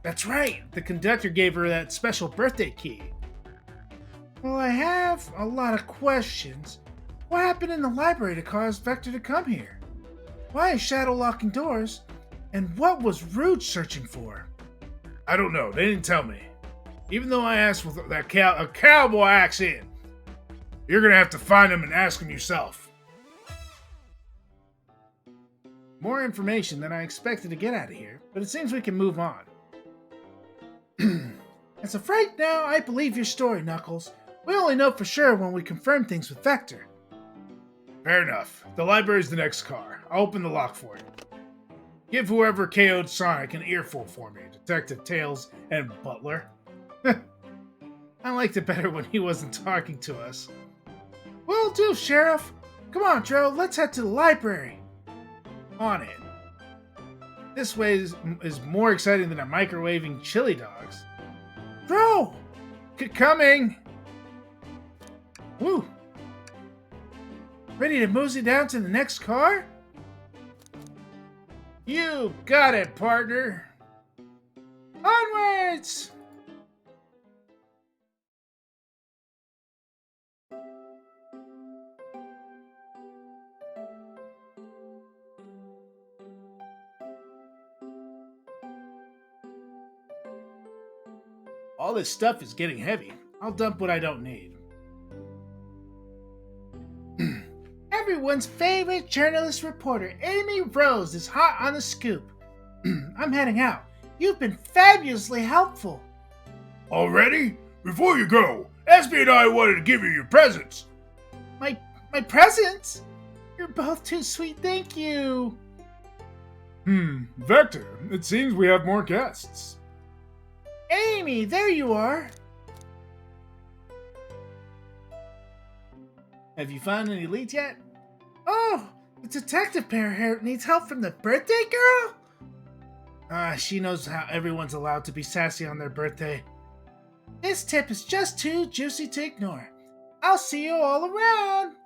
Speaker 2: That's right, the conductor gave her that special birthday key. Well, I have a lot of questions. What happened in the library to cause Vector to come here? Why is Shadow locking doors? And what was Rouge searching for?
Speaker 1: I don't know, they didn't tell me. Even though I asked with that a cowboy accent. You're gonna have to find him and ask him yourself.
Speaker 2: More information than I expected to get out of here, but it seems we can move on. As of right now, I believe your story, Knuckles. We only know for sure when we confirm things with Vector.
Speaker 1: Fair enough. The library's the next car. I'll open the lock for you. Give whoever KO'd Sonic an earful for me, Detective Tails and Butler.
Speaker 2: I liked it better when he wasn't talking to us. Will do, Sheriff. Come on, Dro, let's head to the library. On it. This way is more exciting than a microwaving chili dogs. Dro!
Speaker 1: Coming!
Speaker 2: Woo! Ready to mosey down to the next car?
Speaker 1: You got it, partner!
Speaker 2: Onwards! All this stuff is getting heavy. I'll dump what I don't need. Everyone's favorite journalist reporter, Amy Rose, is hot on the scoop. I'm heading out. You've been fabulously helpful.
Speaker 1: Already? Before you go, SB and I wanted to give you your presents.
Speaker 2: My presents? You're both too sweet, thank you.
Speaker 1: Vector, it seems we have more guests.
Speaker 2: Amy, there you are. Have you found any leads yet? Oh, the detective pair here needs help from the birthday girl? She knows how everyone's allowed to be sassy on their birthday. This tip is just too juicy to ignore. I'll see you all around.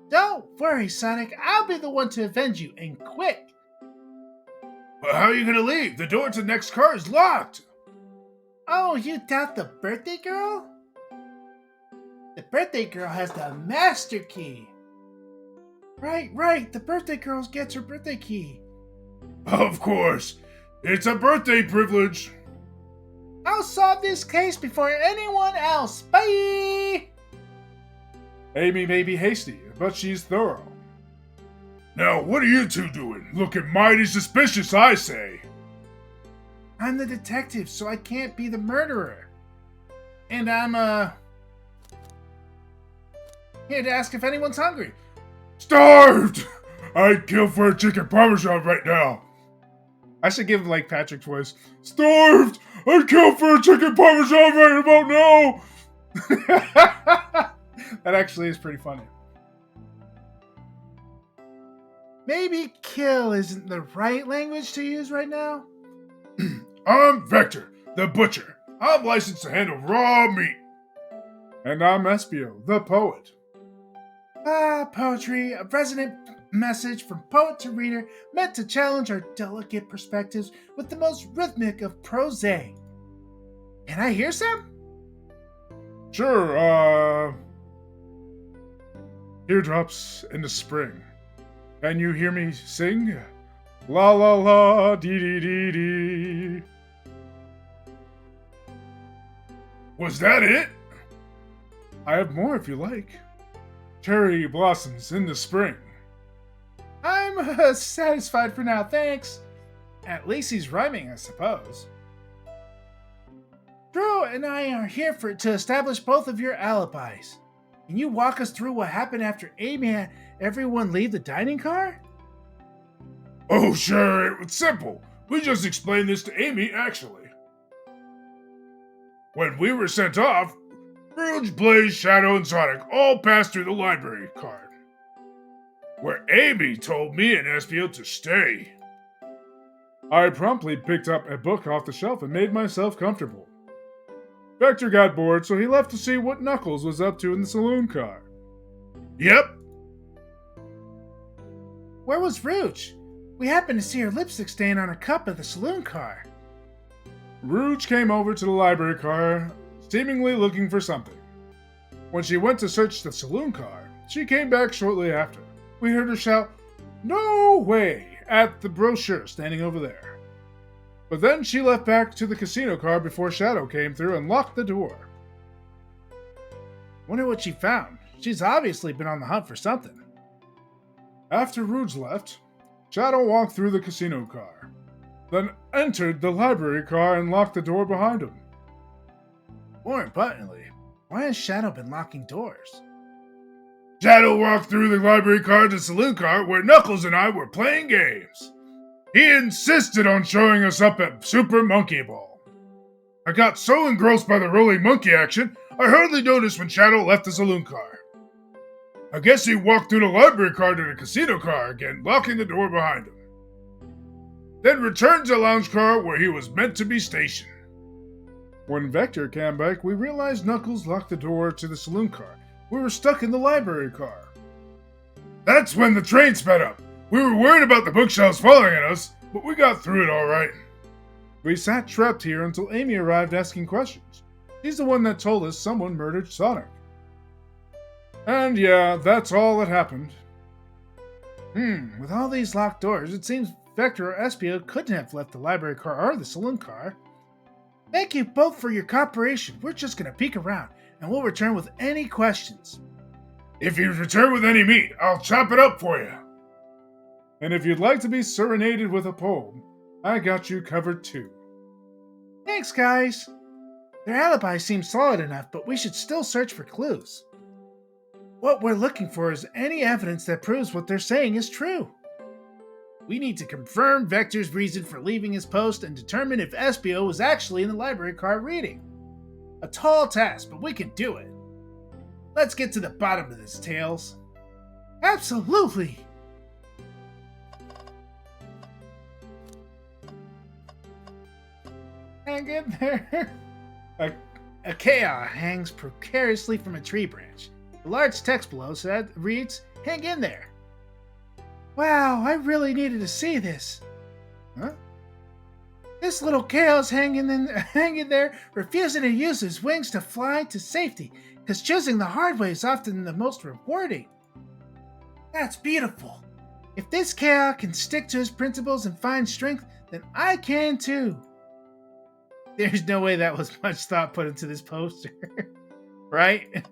Speaker 2: Don't worry, Sonic. I'll be the one to avenge you, and quick.
Speaker 1: But how are you gonna leave? The door to the next car is locked.
Speaker 2: Oh, you doubt the birthday girl? The birthday girl has the master key. Right. The birthday girl gets her birthday key.
Speaker 1: Of course. It's a birthday privilege.
Speaker 2: I'll solve this case before anyone else. Bye!
Speaker 1: Amy may be hasty, but she's thorough. Now, what are you two doing? Looking mighty suspicious, I say.
Speaker 2: I'm the detective, so I can't be the murderer. And I'm, here to ask if anyone's hungry.
Speaker 1: Starved! I'd kill for a chicken parmesan right now. I should give like Patrick's voice. Starved! I'd kill for a chicken parmesan right about now! That actually is pretty funny.
Speaker 2: Maybe kill isn't the right language to use right now.
Speaker 1: I'm Vector, the butcher. I'm licensed to handle raw meat. And I'm Espio, the poet.
Speaker 2: Poetry, a resonant message from poet to reader meant to challenge our delicate perspectives with the most rhythmic of prose. Can I hear some?
Speaker 1: Sure, Teardrops in the spring. Can you hear me sing? La la la, dee dee dee dee. Was that it? I have more if you like. Cherry blossoms in the spring.
Speaker 2: I'm satisfied for now, thanks. At least he's rhyming, I suppose. Drew and I are here to establish both of your alibis. Can you walk us through what happened after Amy had everyone leave the dining car?
Speaker 1: Oh, sure, it was simple. We just explained this to Amy, actually. When we were sent off, Rouge, Blaze, Shadow, and Sonic all passed through the library card, where Amy told me and Espio to stay. I promptly picked up a book off the shelf and made myself comfortable. Vector got bored, so he left to see what Knuckles was up to in the saloon car. Yep.
Speaker 2: Where was Rouge? We happened to see her lipstick stain on a cup of the saloon car.
Speaker 1: Rouge came over to the library car, seemingly looking for something. When she went to search the saloon car, she came back shortly after. We heard her shout, "No way!" at the brochure standing over there. But then she left back to the casino car before Shadow came through and locked the door.
Speaker 2: Wonder what she found. She's obviously been on the hunt for something.
Speaker 1: After Rouge left, Shadow walked through the casino car, then entered the library car and locked the door behind him.
Speaker 2: More importantly, why has Shadow been locking doors?
Speaker 1: Shadow walked through the library car to the saloon car where Knuckles and I were playing games. He insisted on showing us up at Super Monkey Ball. I got so engrossed by the rolling monkey action, I hardly noticed when Shadow left the saloon car. I guess he walked through the library car to the casino car again, locking the door behind him. Then returned to the lounge car where he was meant to be stationed. When Vector came back, we realized Knuckles locked the door to the saloon car. We were stuck in the library car. That's when the train sped up. We were worried about the bookshelves falling on us, but we got through it all right. We sat trapped here until Amy arrived asking questions. She's the one that told us someone murdered Sonic. And yeah, that's all that happened.
Speaker 2: With all these locked doors, it seems Vector or Espio couldn't have left the library car or the saloon car. Thank you both for your cooperation. We're just gonna peek around, and we'll return with any questions.
Speaker 1: If you return with any meat, I'll chop it up for you. And if you'd like to be serenaded with a poem, I got you covered too.
Speaker 2: Thanks, guys. Their alibi seems solid enough, but we should still search for clues. What we're looking for is any evidence that proves what they're saying is true. We need to confirm Vector's reason for leaving his post and determine if Espio was actually in the library car reading. A tall task, but we can do it. Let's get to the bottom of this, Tails. Absolutely! Hang in there. A Kea hangs precariously from a tree branch. The large text below reads, "Hang in there." Wow, I really needed to see this. Huh? This little Kao's hanging there, refusing to use his wings to fly to safety, because choosing the hard way is often the most rewarding. That's beautiful. If this Kao can stick to his principles and find strength, then I can too. There's no way that was much thought put into this poster. Right?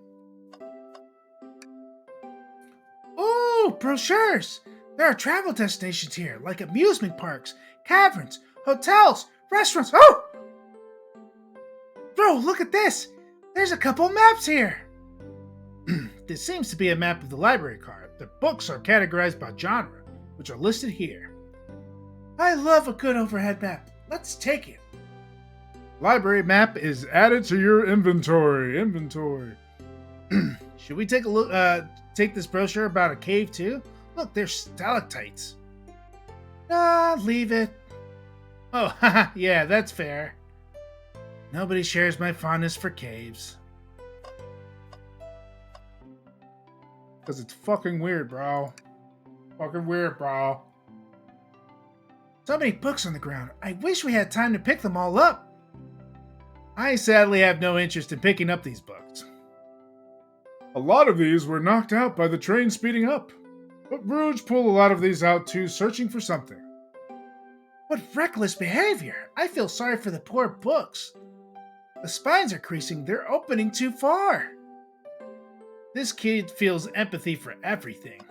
Speaker 2: Ooh, brochures! There are travel destinations here, like amusement parks, caverns, hotels, restaurants. Oh! Bro, look at this! There's a couple maps here! This seems to be a map of the library card. The books are categorized by genre, which are listed here. I love a good overhead map. Let's take it.
Speaker 1: Library map is added to your inventory.
Speaker 2: Should we take a look? Take this brochure about a cave too? Look, there's stalactites. Leave it. Oh, haha, yeah, that's fair. Nobody shares my fondness for caves.
Speaker 1: Because it's fucking weird, bro. Fucking weird, bro.
Speaker 2: So many books on the ground. I wish we had time to pick them all up. I sadly have no interest in picking up these books.
Speaker 1: A lot of these were knocked out by the train speeding up. But Rouge pulled a lot of these out too, searching for something.
Speaker 2: What reckless behavior! I feel sorry for the poor books. The spines are creasing, they're opening too far. This kid feels empathy for everything.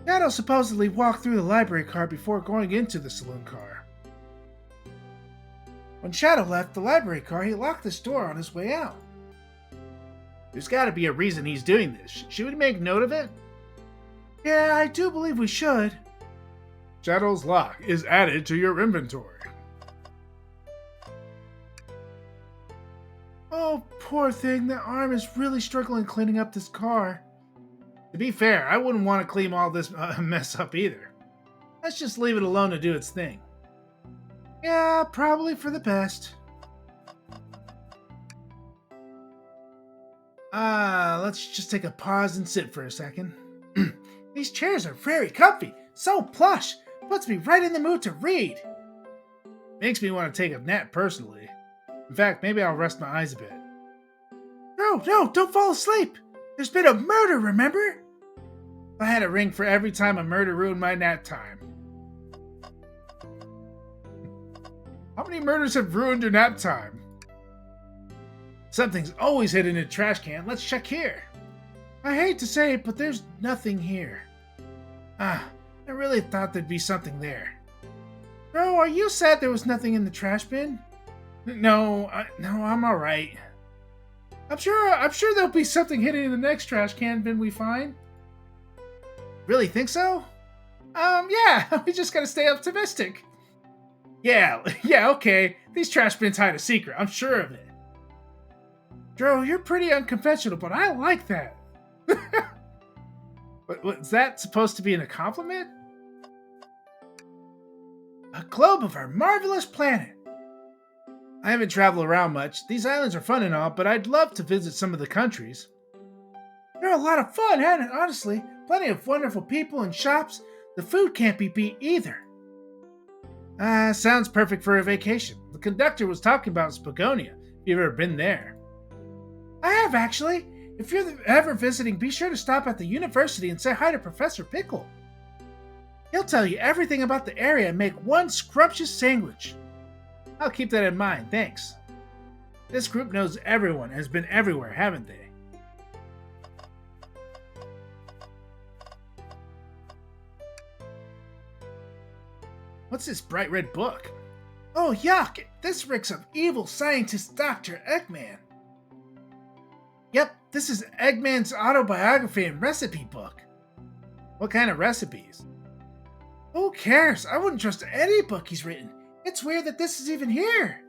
Speaker 2: Shadow supposedly walked through the library car before going into the saloon car. When Shadow left the library car, he locked this door on his way out. There's gotta be a reason he's doing this. Should we make note of it? Yeah, I do believe we should.
Speaker 1: Shadow's lock is added to your inventory.
Speaker 2: Oh, poor thing. The arm is really struggling cleaning up this car. To be fair, I wouldn't want to clean all this mess up either. Let's just leave it alone to do its thing. Yeah, probably for the best. Let's just take a pause and sit for a second. These chairs are very comfy, so plush, puts me right in the mood to read. Makes me want to take a nap personally. In fact, maybe I'll rest my eyes a bit. No, don't fall asleep. There's been a murder, remember? I had a ring for every time a murder ruined my nap time. How many murders have ruined your nap time? Something's always hidden in a trash can. Let's check here. I hate to say it, but there's nothing here. I really thought there'd be something there. Bro, are you sad there was nothing in the trash bin? No, I'm alright. I'm sure there'll be something hidden in the next trash can bin we find. Really think so? Yeah, we just gotta stay optimistic. Yeah, okay. These trash bins hide a secret, I'm sure of it. Dro, you're pretty unconventional, but I like that. Was that supposed to be a compliment? A globe of our marvelous planet. I haven't traveled around much. These islands are fun and all, but I'd love to visit some of the countries. They're a lot of fun, honestly. Plenty of wonderful people and shops. The food can't be beat either. Sounds perfect for a vacation. The conductor was talking about Spagonia. Have you ever been there? I have, actually. If you're ever visiting, be sure to stop at the university and say hi to Professor Pickle. He'll tell you everything about the area and make one scrumptious sandwich. I'll keep that in mind, thanks. This group knows everyone and has been everywhere, haven't they? What's this bright red book? Oh, yuck! This reeks of evil scientist Dr. Eggman. Yep, this is Eggman's autobiography and recipe book. What kind of recipes? Who cares? I wouldn't trust any book he's written. It's weird that this is even here.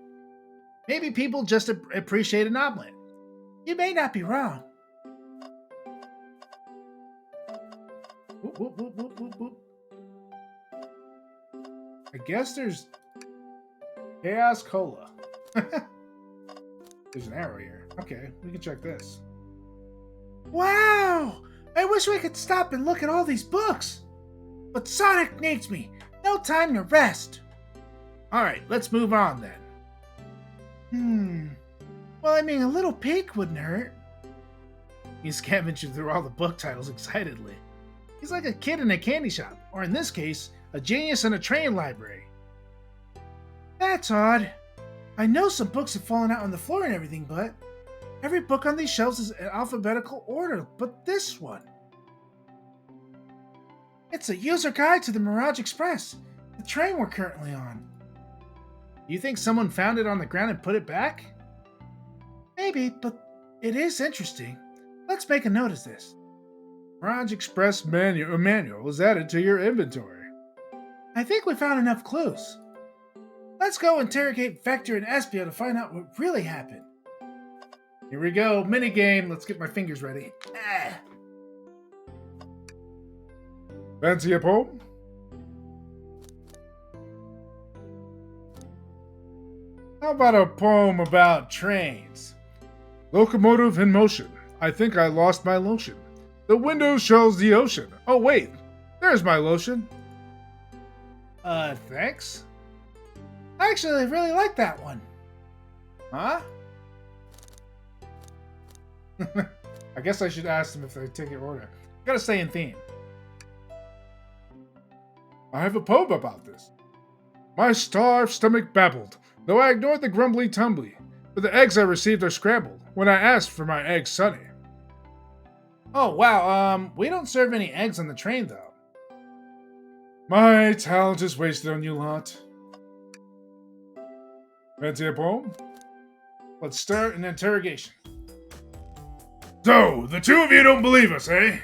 Speaker 2: Maybe people just appreciate an omelet. You may not be wrong. Whoop, whoop, whoop, whoop, whoop. I guess there's Chaos Cola. There's an arrow here. Okay, we can check this. Wow! I wish we could stop and look at all these books. But Sonic needs me. No time to rest. Alright, let's move on then. Well, I mean, a little peek wouldn't hurt. He's scavenging through all the book titles excitedly. He's like a kid in a candy shop, or in this case, a genius in a train library. That's odd. I know some books have fallen out on the floor and everything, but every book on these shelves is in alphabetical order, but this one. It's a user guide to the Mirage Express, the train we're currently on. You think someone found it on the ground and put it back? Maybe, but it is interesting. Let's make a note of this. Mirage Express manual was added to your inventory. I think we found enough clues. Let's go interrogate Vector and Espio to find out what really happened. Here we go, minigame. Let's get my fingers ready.
Speaker 1: Fancy a poem? How about a poem about trains? Locomotive in motion. I think I lost my lotion. The window shows the ocean. Oh wait, there's my lotion. Thanks? I actually really like that one. Huh? I guess I should ask them if they take your order. Gotta stay in theme. I have a poem about this. My starved stomach babbled, though I ignored the grumbly tumbly. But the eggs I received are scrambled when I asked for my eggs sunny. Oh wow, we don't serve any eggs on the train though. My talent is wasted on you lot. Fancy a poem? Let's start an interrogation. So, the two of you don't believe us, eh?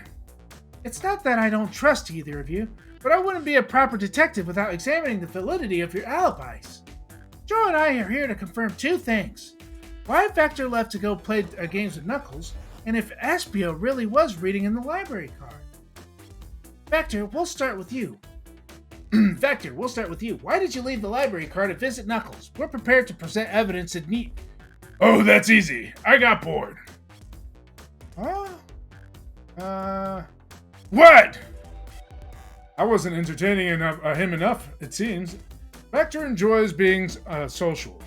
Speaker 1: It's not that I don't trust either of you, but I wouldn't be a proper detective without examining the validity of your alibis. Joe and I are here to confirm two things. Why Vector left to go play games with Knuckles, and if Espio really was reading in the library card. Vector, we'll start with you. Vector, we'll start with you. Why did you leave the library card to visit Knuckles? We're prepared to present evidence in need. Oh, that's easy. I got bored. What? I wasn't entertaining him enough, it seems. Vector enjoys being social.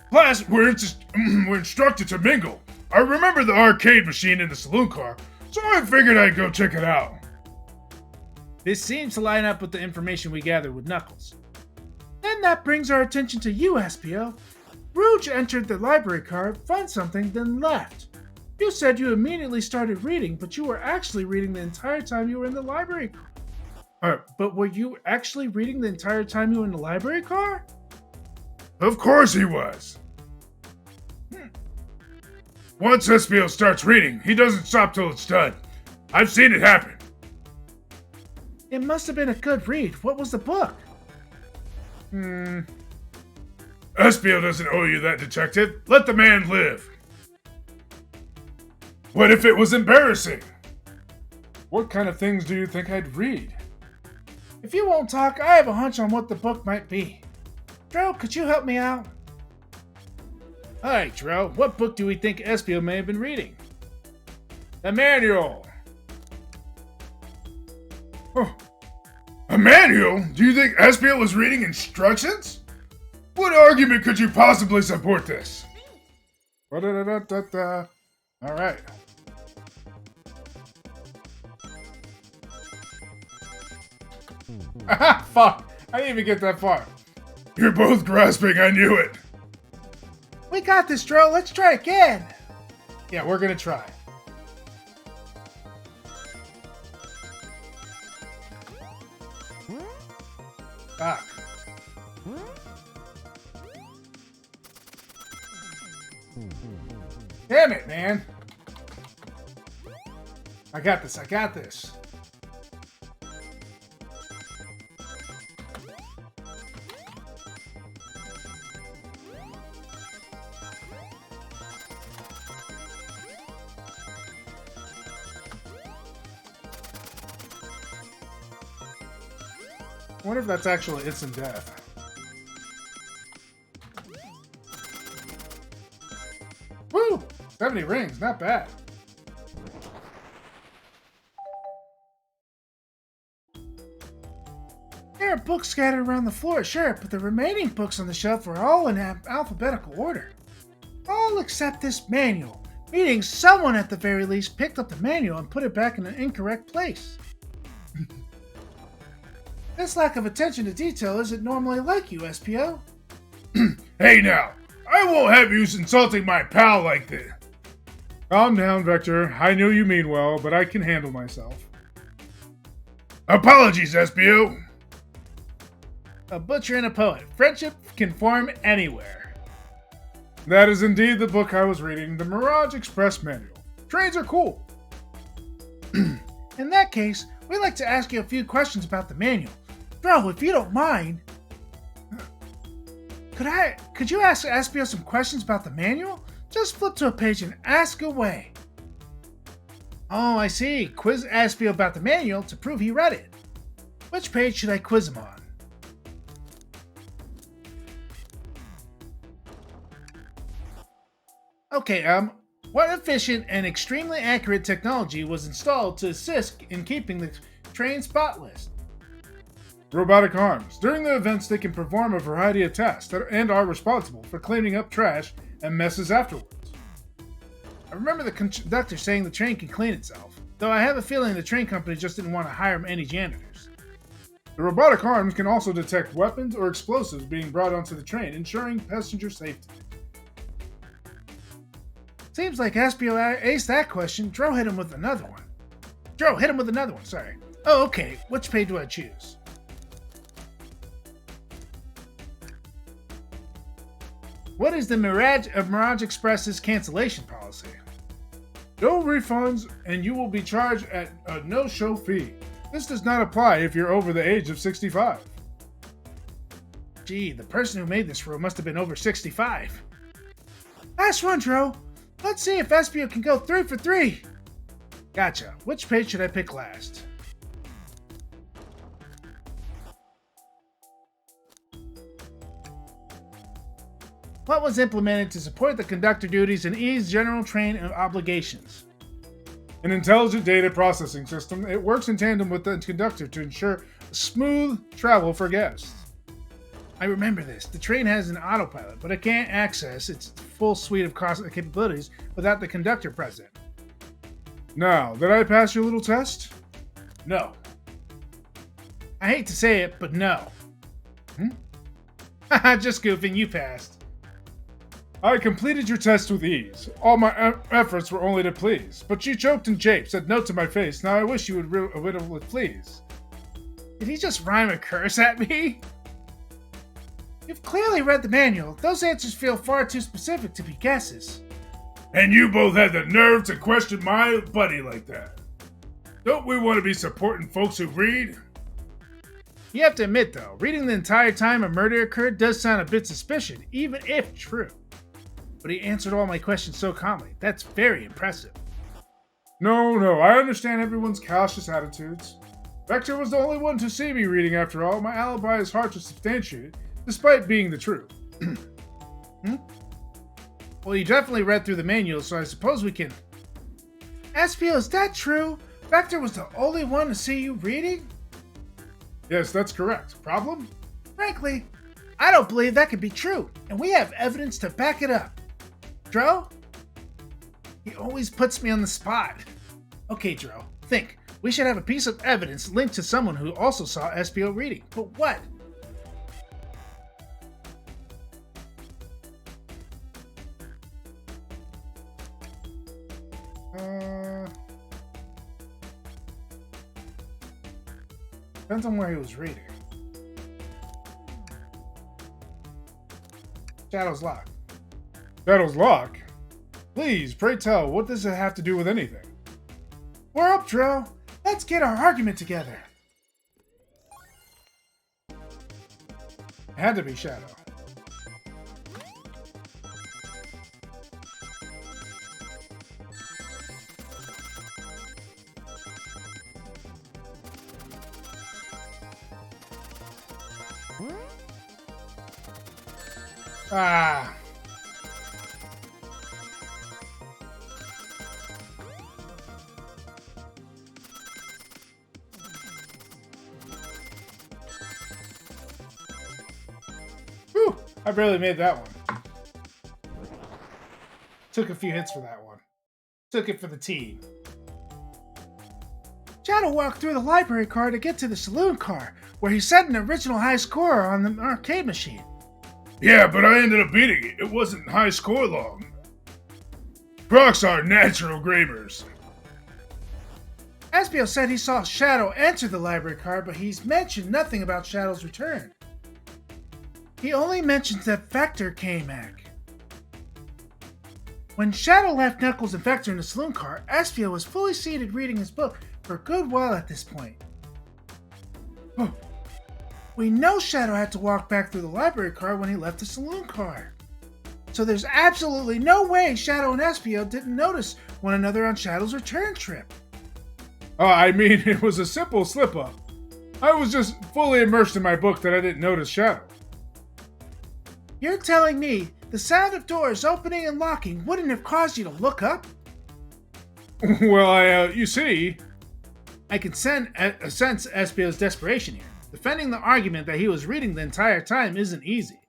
Speaker 1: Class, we're instructed to mingle. I remember the arcade machine in the saloon car, so I figured I'd go check it out.
Speaker 2: This seems to line up with the information we gathered with Knuckles. Then that brings our attention to you, Espio. Rouge entered the library car, found something, then left. You said you immediately started reading, but you were actually reading the entire time you were in the library car. But were you actually reading the entire time you were in the library car?
Speaker 1: Of course he was. Once Espio starts reading, he doesn't stop till it's done. I've seen it happen.
Speaker 2: It must have been a good read. What was the book?
Speaker 1: Espio doesn't owe you that, detective. Let the man live. What if it was embarrassing? What kind of things do you think I'd read?
Speaker 2: If you won't talk, I have a hunch on what the book might be. Dro, could you help me out? Alright, Dro, what book do we think Espio may have been reading?
Speaker 1: The manual. Oh, a manual? Do you think Espio was reading instructions? What argument could you possibly support this? Alright. Fuck! I didn't even get that far. You're both grasping, I knew it!
Speaker 2: We got this, Dro. Let's try again.
Speaker 1: Yeah, we're gonna try. Fuck. Damn it, man! I got this, I got this. I wonder if that's actually instant death. Woo! 70 rings, not bad.
Speaker 2: There are books scattered around the floor, sure, but the remaining books on the shelf are all in alphabetical order. All except this manual, meaning someone at the very least picked up the manual and put it back in an incorrect place. This lack of attention to detail isn't normally like you, Espio.
Speaker 1: Hey now, I won't have you insulting my pal like this. Calm down, Vector. I know you mean well, but I can handle myself. Apologies, Espio.
Speaker 2: A butcher and a poet. Friendship can form anywhere.
Speaker 1: That is indeed the book I was reading, the Mirage Express Manual. Trains are cool.
Speaker 2: In that case, we'd like to ask you a few questions about the manual. Bro, if you don't mind, could you ask Espio some questions about the manual? Just flip to a page and ask away. Oh, I see. Quiz Espio about the manual to prove he read it. Which page should I quiz him on? Okay, what efficient and extremely accurate technology was installed to assist in keeping the train spotless?
Speaker 1: Robotic arms. During the events, they can perform a variety of tasks and are responsible for cleaning up trash and messes afterwards.
Speaker 2: I remember the conductor saying the train can clean itself, though I have a feeling the train company just didn't want to hire any janitors.
Speaker 1: The robotic arms can also detect weapons or explosives being brought onto the train, ensuring passenger safety.
Speaker 2: Seems like Espio aced that question. Dro hit him with another one. Sorry. Oh, okay. Which page do I choose? What is the Mirage Express's cancellation policy?
Speaker 1: No refunds, and you will be charged at a no-show fee. This does not apply if you're over the age of 65.
Speaker 2: Gee, the person who made this rule must have been over 65. Last one, Dro. Let's see if Espio can go 3 for 3. Gotcha. Which page should I pick last? What was implemented to support the conductor duties and ease general train obligations?
Speaker 1: An intelligent data processing system, it works in tandem with the conductor to ensure smooth travel for guests.
Speaker 2: I remember this. The train has an autopilot, but it can't access its full suite of capabilities without the conductor present.
Speaker 1: Now, did I pass your little test?
Speaker 2: No. I hate to say it, but no. Haha, just goofing, you passed.
Speaker 1: I completed your test with ease. All my efforts were only to please. But you choked and japed, said no to my face. Now I wish you would riddle with please.
Speaker 2: Did he just rhyme a curse at me? You've clearly read the manual. Those answers feel far too specific to be guesses.
Speaker 1: And you both had the nerve to question my buddy like that. Don't we want to be supporting folks who read?
Speaker 2: You have to admit, though, reading the entire time a murder occurred does sound a bit suspicious, even if true. But he answered all my questions so calmly. That's very impressive.
Speaker 1: No, I understand everyone's cautious attitudes. Vector was the only one to see me reading after all. My alibi is hard to substantiate, despite being the truth.
Speaker 2: Well, you definitely read through the manual, so I suppose we can... Espio, is that true? Vector was the only one to see you reading?
Speaker 1: Yes, that's correct. Problem?
Speaker 2: Frankly, I don't believe that could be true, and we have evidence to back it up. Dro? He always puts me on the spot. Okay, Dro, think. We should have a piece of evidence linked to someone who also saw Espio reading. But what?
Speaker 1: Depends on where he was reading.
Speaker 2: Shadow's Lock.
Speaker 1: Shadow's Lock? Please, pray tell, what does it have to do with anything?
Speaker 2: We're up, Dro. Let's get our argument together.
Speaker 1: It had to be Shadow. Ah. Whew, I barely made that one. Took a few hits for that one. Took it for the team.
Speaker 2: Shadow walked through the library car to get to the saloon car, where he set an original high score on the arcade machine.
Speaker 1: Yeah, but I ended up beating it. It wasn't high score long. Crocs are natural gravers.
Speaker 2: Espio said he saw Shadow enter the library car, but he's mentioned nothing about Shadow's return. He only mentions that Vector came back. When Shadow left Knuckles and Vector in the saloon car, Espio was fully seated reading his book for a good while at this point. We know Shadow had to walk back through the library car when he left the saloon car. So there's absolutely no way Shadow and Espio didn't notice one another on Shadow's return trip.
Speaker 1: I mean, it was a simple slip-up. I was just fully immersed in my book that I didn't notice Shadow.
Speaker 2: You're telling me the sound of doors opening and locking wouldn't have caused you to look up?
Speaker 1: Well, you see...
Speaker 2: I can sense Espio's desperation here. Defending the argument that he was reading the entire time isn't easy.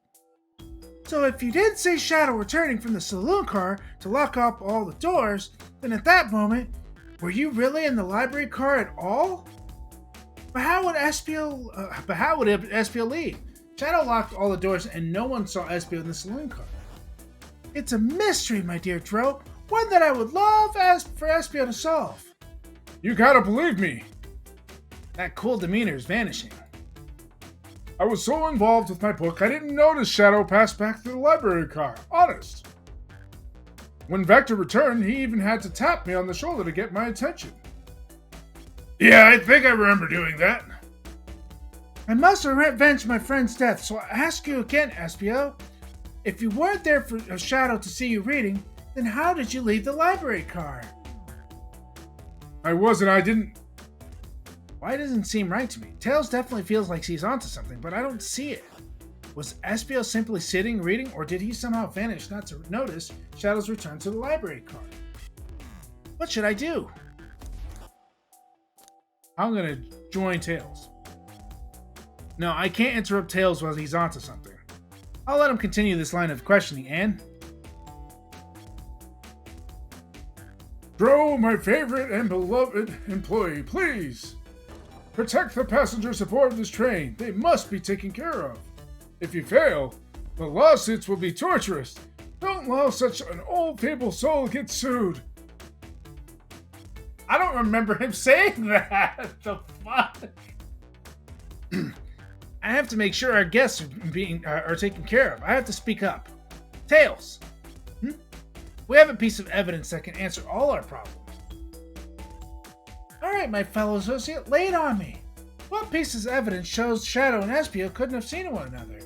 Speaker 2: So if you did see Shadow returning from the saloon car to lock up all the doors, then at that moment, were you really in the library car at all? But how would Espio leave? Shadow locked all the doors and no one saw Espio in the saloon car. It's a mystery, my dear Dro, one that I would love for Espio to solve.
Speaker 1: You gotta believe me.
Speaker 2: That cool demeanor is vanishing.
Speaker 1: I was so involved with my book, I didn't notice Shadow pass back through the library car. Honest. When Vector returned, he even had to tap me on the shoulder to get my attention. Yeah, I think I remember doing that.
Speaker 2: I must avenge my friend's death, so I ask you again, Espio. If you weren't there for a Shadow to see you reading, then how did you leave the library car?
Speaker 1: I didn't...
Speaker 2: Why doesn't seem right to me? Tails definitely feels like he's onto something, but I don't see it. Was Espio simply sitting reading, or did he somehow vanish not to notice Shadow's return to the library car? What should I do?
Speaker 1: I'm gonna join Tails. No, I can't interrupt Tails while he's onto something. I'll let him continue this line of questioning, and... Dro, my favorite and beloved employee, please! Protect the passengers aboard this train. They must be taken care of. If you fail, the lawsuits will be torturous. Don't allow such an old feeble soul to get sued. I don't remember him saying that. The fuck? I have to make sure our guests are taken care of. I have to speak up. Tails. We have a piece of evidence that can answer all our problems. Alright, my fellow associate, lay it on me. What piece of evidence shows Shadow and Espio couldn't have seen one another?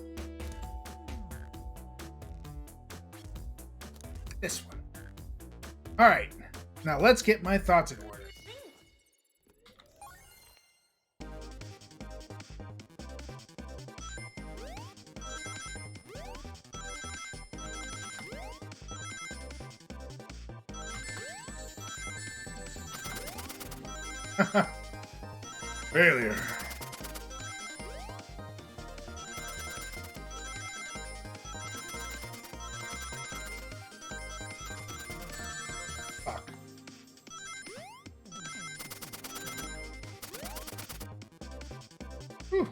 Speaker 1: This one. Alright, now let's get my thoughts in order. Failure. Fuck. Whew.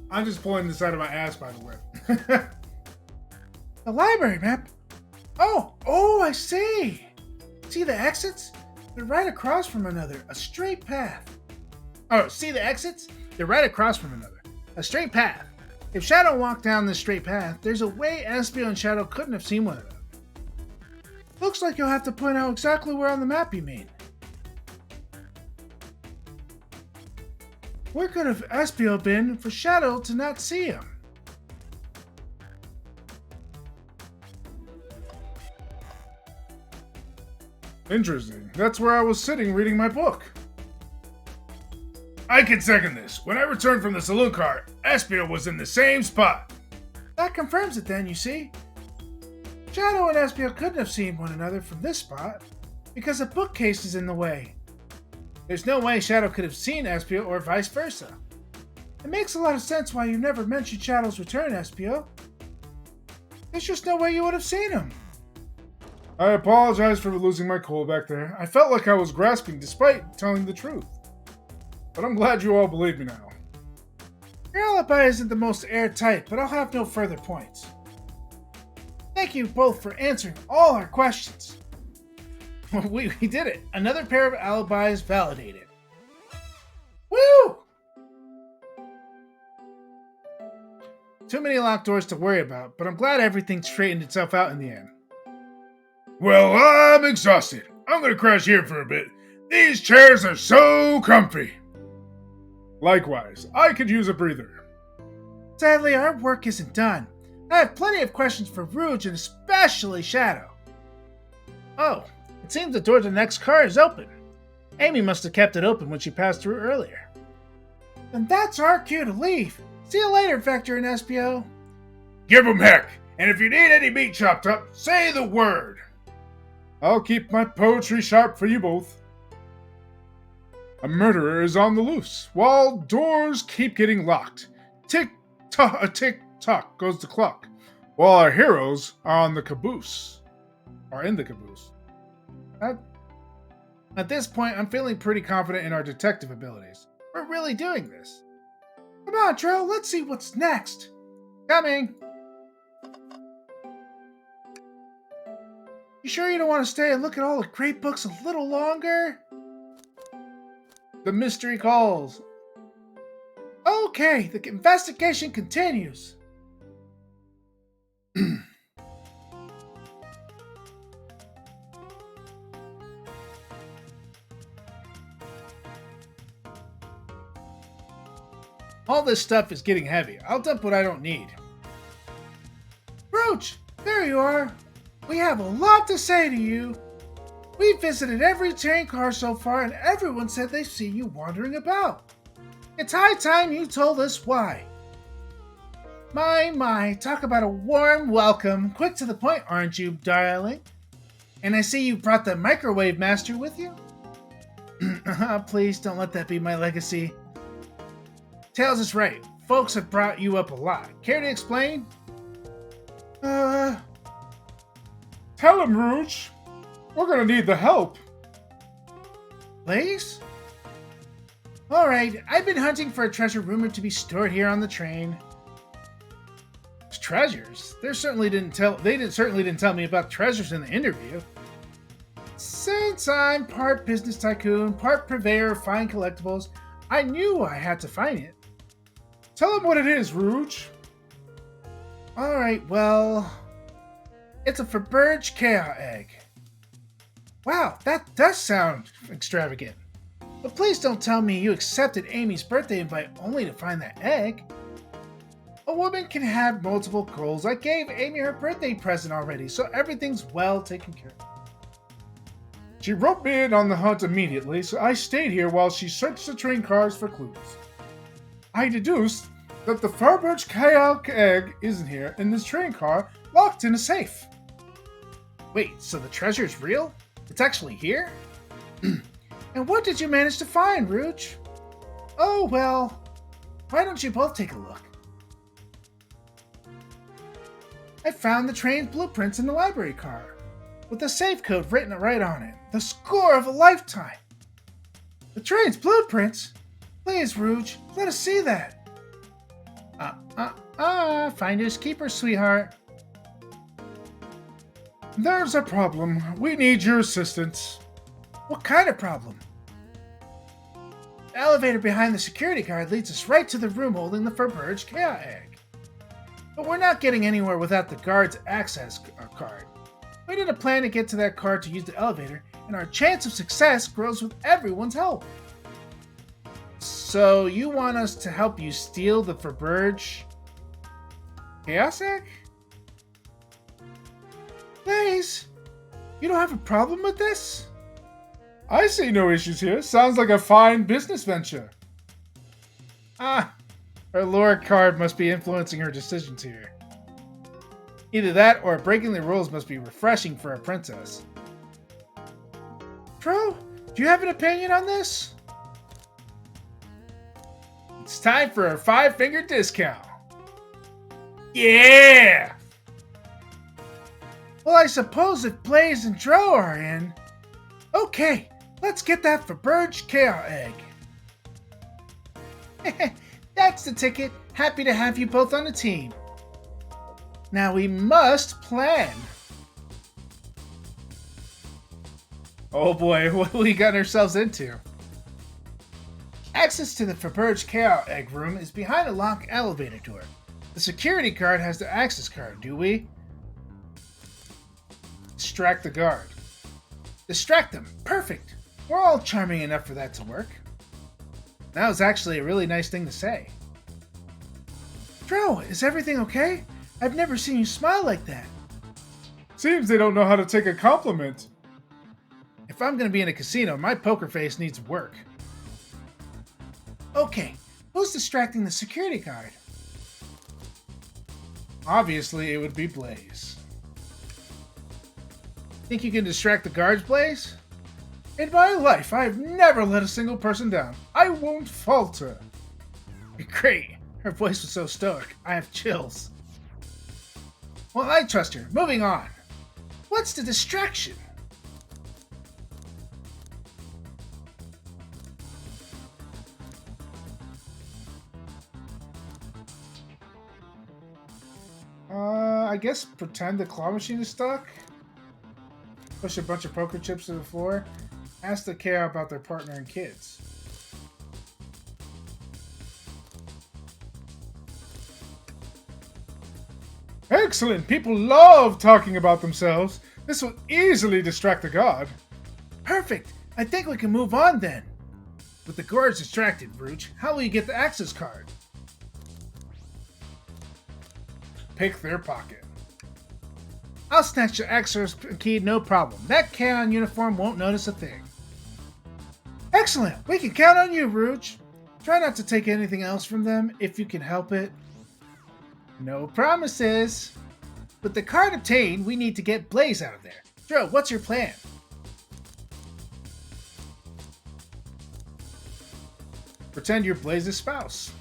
Speaker 1: I'm just pulling this out of my ass, by the way. The library map? Oh, I see! See the exits? They're right across from another. A straight path. Oh, see the exits? They're right across from another. A straight path. If Shadow walked down this straight path, there's a way Espio and Shadow couldn't have seen one another. Looks like you'll have to point out exactly where on the map you mean. Where could have Espio been for Shadow to not see him? Interesting. That's where I was sitting reading my book. I can second this. When I returned from the saloon car, Espio was in the same spot. That confirms it then, you see. Shadow and Espio couldn't have seen one another from this spot, because a bookcase is in the way. There's no way Shadow could have seen Espio or vice versa. It makes a lot of sense why you never mentioned Shadow's return, Espio. There's just no way you would have seen him. I apologize for losing my cool back there. I felt like I was grasping despite telling the truth. But I'm glad you all believe me now. Your alibi isn't the most airtight, but I'll have no further points. Thank you both for answering all our questions. We did it. Another pair of alibis validated. Woo! Too many locked doors to worry about, but I'm glad everything straightened itself out in the end. Well, I'm exhausted. I'm gonna crash here for a bit. These chairs are so comfy. Likewise, I could use a breather. Sadly, our work isn't done. I have plenty of questions for Rouge and especially Shadow. Oh, it seems the door to the next car is open. Amy must have kept it open when she passed through earlier. Then that's our cue to leave. See you later, Vector and Espio. Give 'em heck, and if you need any meat chopped up, say the word. I'll keep my poetry sharp for you both. A murderer is on the loose, while doors keep getting locked. Tick-tock goes the clock, while our heroes are in the caboose. At this point, I'm feeling pretty confident in our detective abilities. We're really doing this. Come on, Dro, let's see what's next. Coming! You sure you don't want to stay and look at all the great books a little longer? The mystery calls. Okay, the investigation continues. All this stuff is getting heavy. I'll dump what I don't need. Roach, there you are. We have a lot to say to you. We've visited every train car so far, and everyone said they've seen you wandering about. It's high time you told us why.
Speaker 2: My, talk about a warm welcome. Quick to the point, aren't you, darling? And I see you brought the microwave master with you? Please don't let that be my legacy. Tails is right. Folks have brought you up a lot. Care to explain?
Speaker 1: Tell him, Rouge. We're gonna need the help.
Speaker 2: Blaze? Alright, I've been hunting for a treasure rumored to be stored here on the train. Treasures? They certainly didn't tell me about treasures in the interview. Since I'm part business tycoon, part purveyor of fine collectibles, I knew I had to find it.
Speaker 1: Tell him what it is, Rouge.
Speaker 2: Alright, well, it's a Verburge Chaos egg. Wow, that does sound extravagant. But please don't tell me you accepted Amy's birthday invite only to find that egg. A woman can have multiple goals. I gave Amy her birthday present already, so everything's well taken care of.
Speaker 1: She roped me in on the hunt immediately, so I stayed here while she searched the train cars for clues. I deduced that the Verburge Chaos egg isn't here in this train car, locked in a safe.
Speaker 2: Wait, so the treasure's real? It's actually here? And what did you manage to find, Rouge? Oh, well, why don't you both take a look? I found the train's blueprints in the library car, with the safe code written right on it. The score of a lifetime! The train's blueprints? Please, Rouge, let us see that. Finders keepers, sweetheart.
Speaker 1: There's a problem. We need your assistance.
Speaker 2: What kind of problem? The elevator behind the security guard leads us right to the room holding the Verburge Chaos egg. But we're not getting anywhere without the guard's access card. We need a plan to get to that card to use the elevator, and our chance of success grows with everyone's help. So you want us to help you steal the Verburge Chaos egg? Blaze, you don't have a problem with this?
Speaker 1: I see no issues here. Sounds like a fine business venture.
Speaker 2: Her lore card must be influencing her decisions here. Either that or breaking the rules must be refreshing for a princess. Dro, do you have an opinion on this?
Speaker 1: It's time for a 5-finger discount. Yeah!
Speaker 2: Well, I suppose if Blaze and Dro are in... Okay, let's get that Verburge Chaos egg. That's the ticket. Happy to have you both on the team. Now we must plan. Oh boy, what have we gotten ourselves into? Access to the Verburge Chaos egg room is behind a locked elevator door. The security guard has the access card, do we?
Speaker 1: Distract the guard.
Speaker 2: Distract them. Perfect. We're all charming enough for that to work. That was actually a really nice thing to say. Dro, is everything okay? I've never seen you smile like that.
Speaker 1: Seems they don't know how to take a compliment.
Speaker 2: If I'm going to be in a casino, my poker face needs work. Okay, who's distracting the security guard?
Speaker 1: Obviously, it would be Blaze.
Speaker 2: Think you can distract the guards, Blaze? In my life, I've never let a single person down. I won't falter. Great. Her voice was so stoic. I have chills. Well, I trust her. Moving on. What's the distraction?
Speaker 1: I guess pretend the claw machine is stuck. Push a bunch of poker chips to the floor. Ask the care about their partner and kids. Excellent! People love talking about themselves. This will easily distract the god.
Speaker 2: Perfect! I think we can move on then. With the guards distracted, Rouge, how will you get the access card?
Speaker 1: Pick their pocket.
Speaker 2: I'll snatch the access key, no problem. That K-On uniform won't notice a thing. Excellent! We can count on you, Rouge. Try not to take anything else from them, if you can help it. No promises. With the card obtained, we need to get Blaze out of there. Dro, what's your plan?
Speaker 1: Pretend you're Blaze's spouse.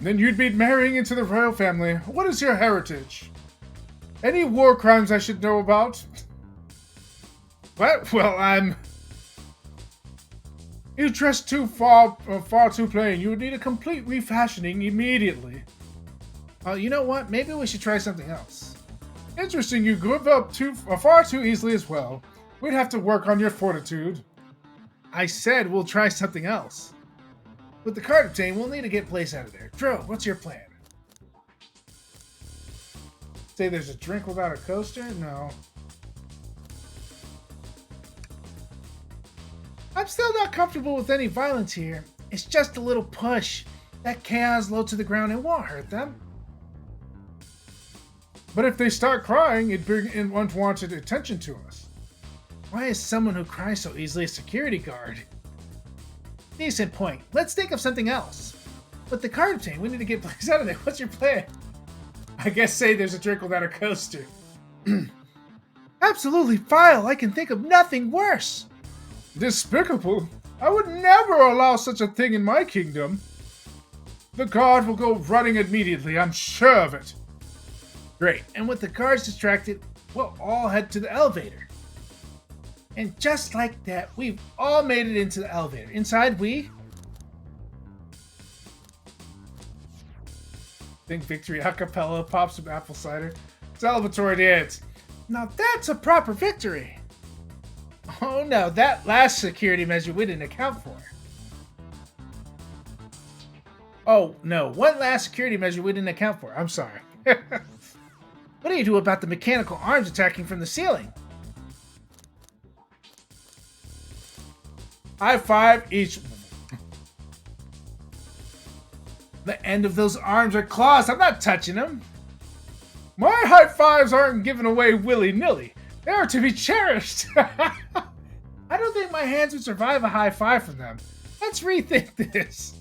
Speaker 1: Then you'd be marrying into the royal family. What is your heritage? Any war crimes I should know about? What? Well, You dress too far too plain. You would need a complete refashioning immediately.
Speaker 2: You know what? Maybe we should try something else.
Speaker 1: Interesting, you give up far too easily as well. We'd have to work on your fortitude.
Speaker 2: I said we'll try something else. With the card obtained, we'll need to get Blaze out of there. Dro, what's your plan?
Speaker 1: Say there's a drink without a coaster? No.
Speaker 2: I'm still not comfortable with any violence here. It's just a little push. That chaos low to the ground, it won't hurt them.
Speaker 1: But if they start crying, it'd bring in unwanted attention to us.
Speaker 2: Why is someone who cries so easily a security guard? Decent point. Let's think of something else. With the card obtained, we need to get Blaze out of there. What's your plan?
Speaker 1: I guess say there's a drink without a coaster.
Speaker 2: Absolutely vile. I can think of nothing worse.
Speaker 1: Despicable. I would never allow such a thing in my kingdom. The guard will go running immediately, I'm sure of it.
Speaker 2: Great. And with the guards distracted, we'll all head to the elevator. And just like that, we've all made it into the elevator. Inside, we...
Speaker 1: Think victory a cappella, pop some apple cider. Celebratory dance.
Speaker 2: Now that's a proper victory. Oh no, that last security measure we didn't account for. Oh no, one last security measure we didn't account for. I'm sorry. What do you do about the mechanical arms attacking from the ceiling?
Speaker 1: High five each.
Speaker 2: The end of those arms are claws. I'm not touching them.
Speaker 1: My high fives aren't given away willy-nilly. They are to be cherished.
Speaker 2: I don't think my hands would survive a high five from them. Let's rethink this.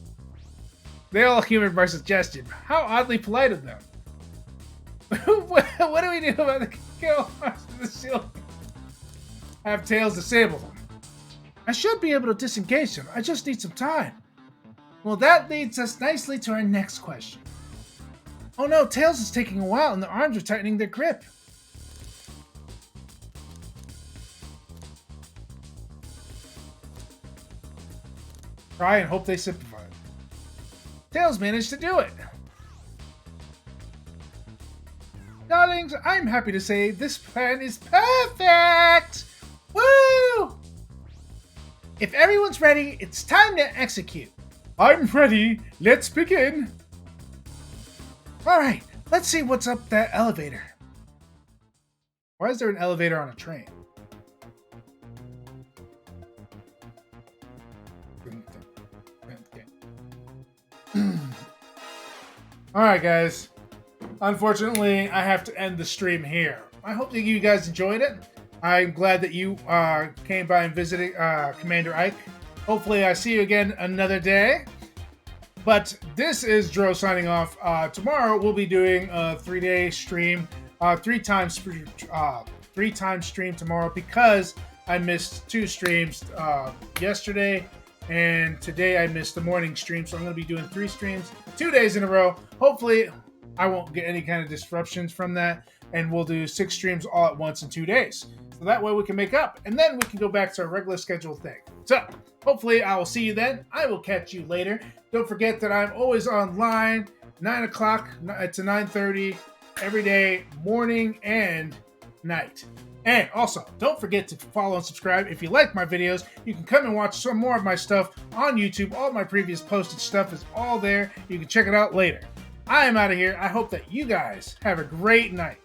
Speaker 1: They all humored my suggestion. How oddly polite of them.
Speaker 2: What do we do about the kill arms in the ceiling?
Speaker 1: Have Tails disable them.
Speaker 2: I should be able to disengage them. I just need some time. Well, that leads us nicely to our next question. Oh no, Tails is taking a while and the arms are tightening their grip.
Speaker 1: Try and hope they simplify.
Speaker 2: Tails managed to do it.
Speaker 1: Darlings, I'm happy to say this plan is perfect!
Speaker 2: Woo! If everyone's ready, it's time to execute.
Speaker 1: I'm ready. Let's begin.
Speaker 2: Alright, let's see what's up that elevator.
Speaker 1: Why is there an elevator on a train? Alright guys, unfortunately I have to end the stream here. I hope that you guys enjoyed it. I'm glad that you came by and visited Commander Ike. Hopefully I see you again another day. But this is Dro signing off. Tomorrow we'll be doing a 3-day stream, three times stream tomorrow because I missed 2 streams yesterday. And today I missed the morning stream, so I'm going to be doing 3 streams, 2 days in a row. Hopefully, I won't get any kind of disruptions from that, and we'll do 6 streams all at once in 2 days. So that way we can make up, and then we can go back to our regular scheduled thing. So, hopefully I will see you then. I will catch you later. Don't forget that I'm always online, 9 o'clock to 9:30, every day, morning and night. And also, don't forget to follow and subscribe. If you like my videos, you can come and watch some more of my stuff on YouTube. All my previous posted stuff is all there. You can check it out later. I am out of here. I hope that you guys have a great night.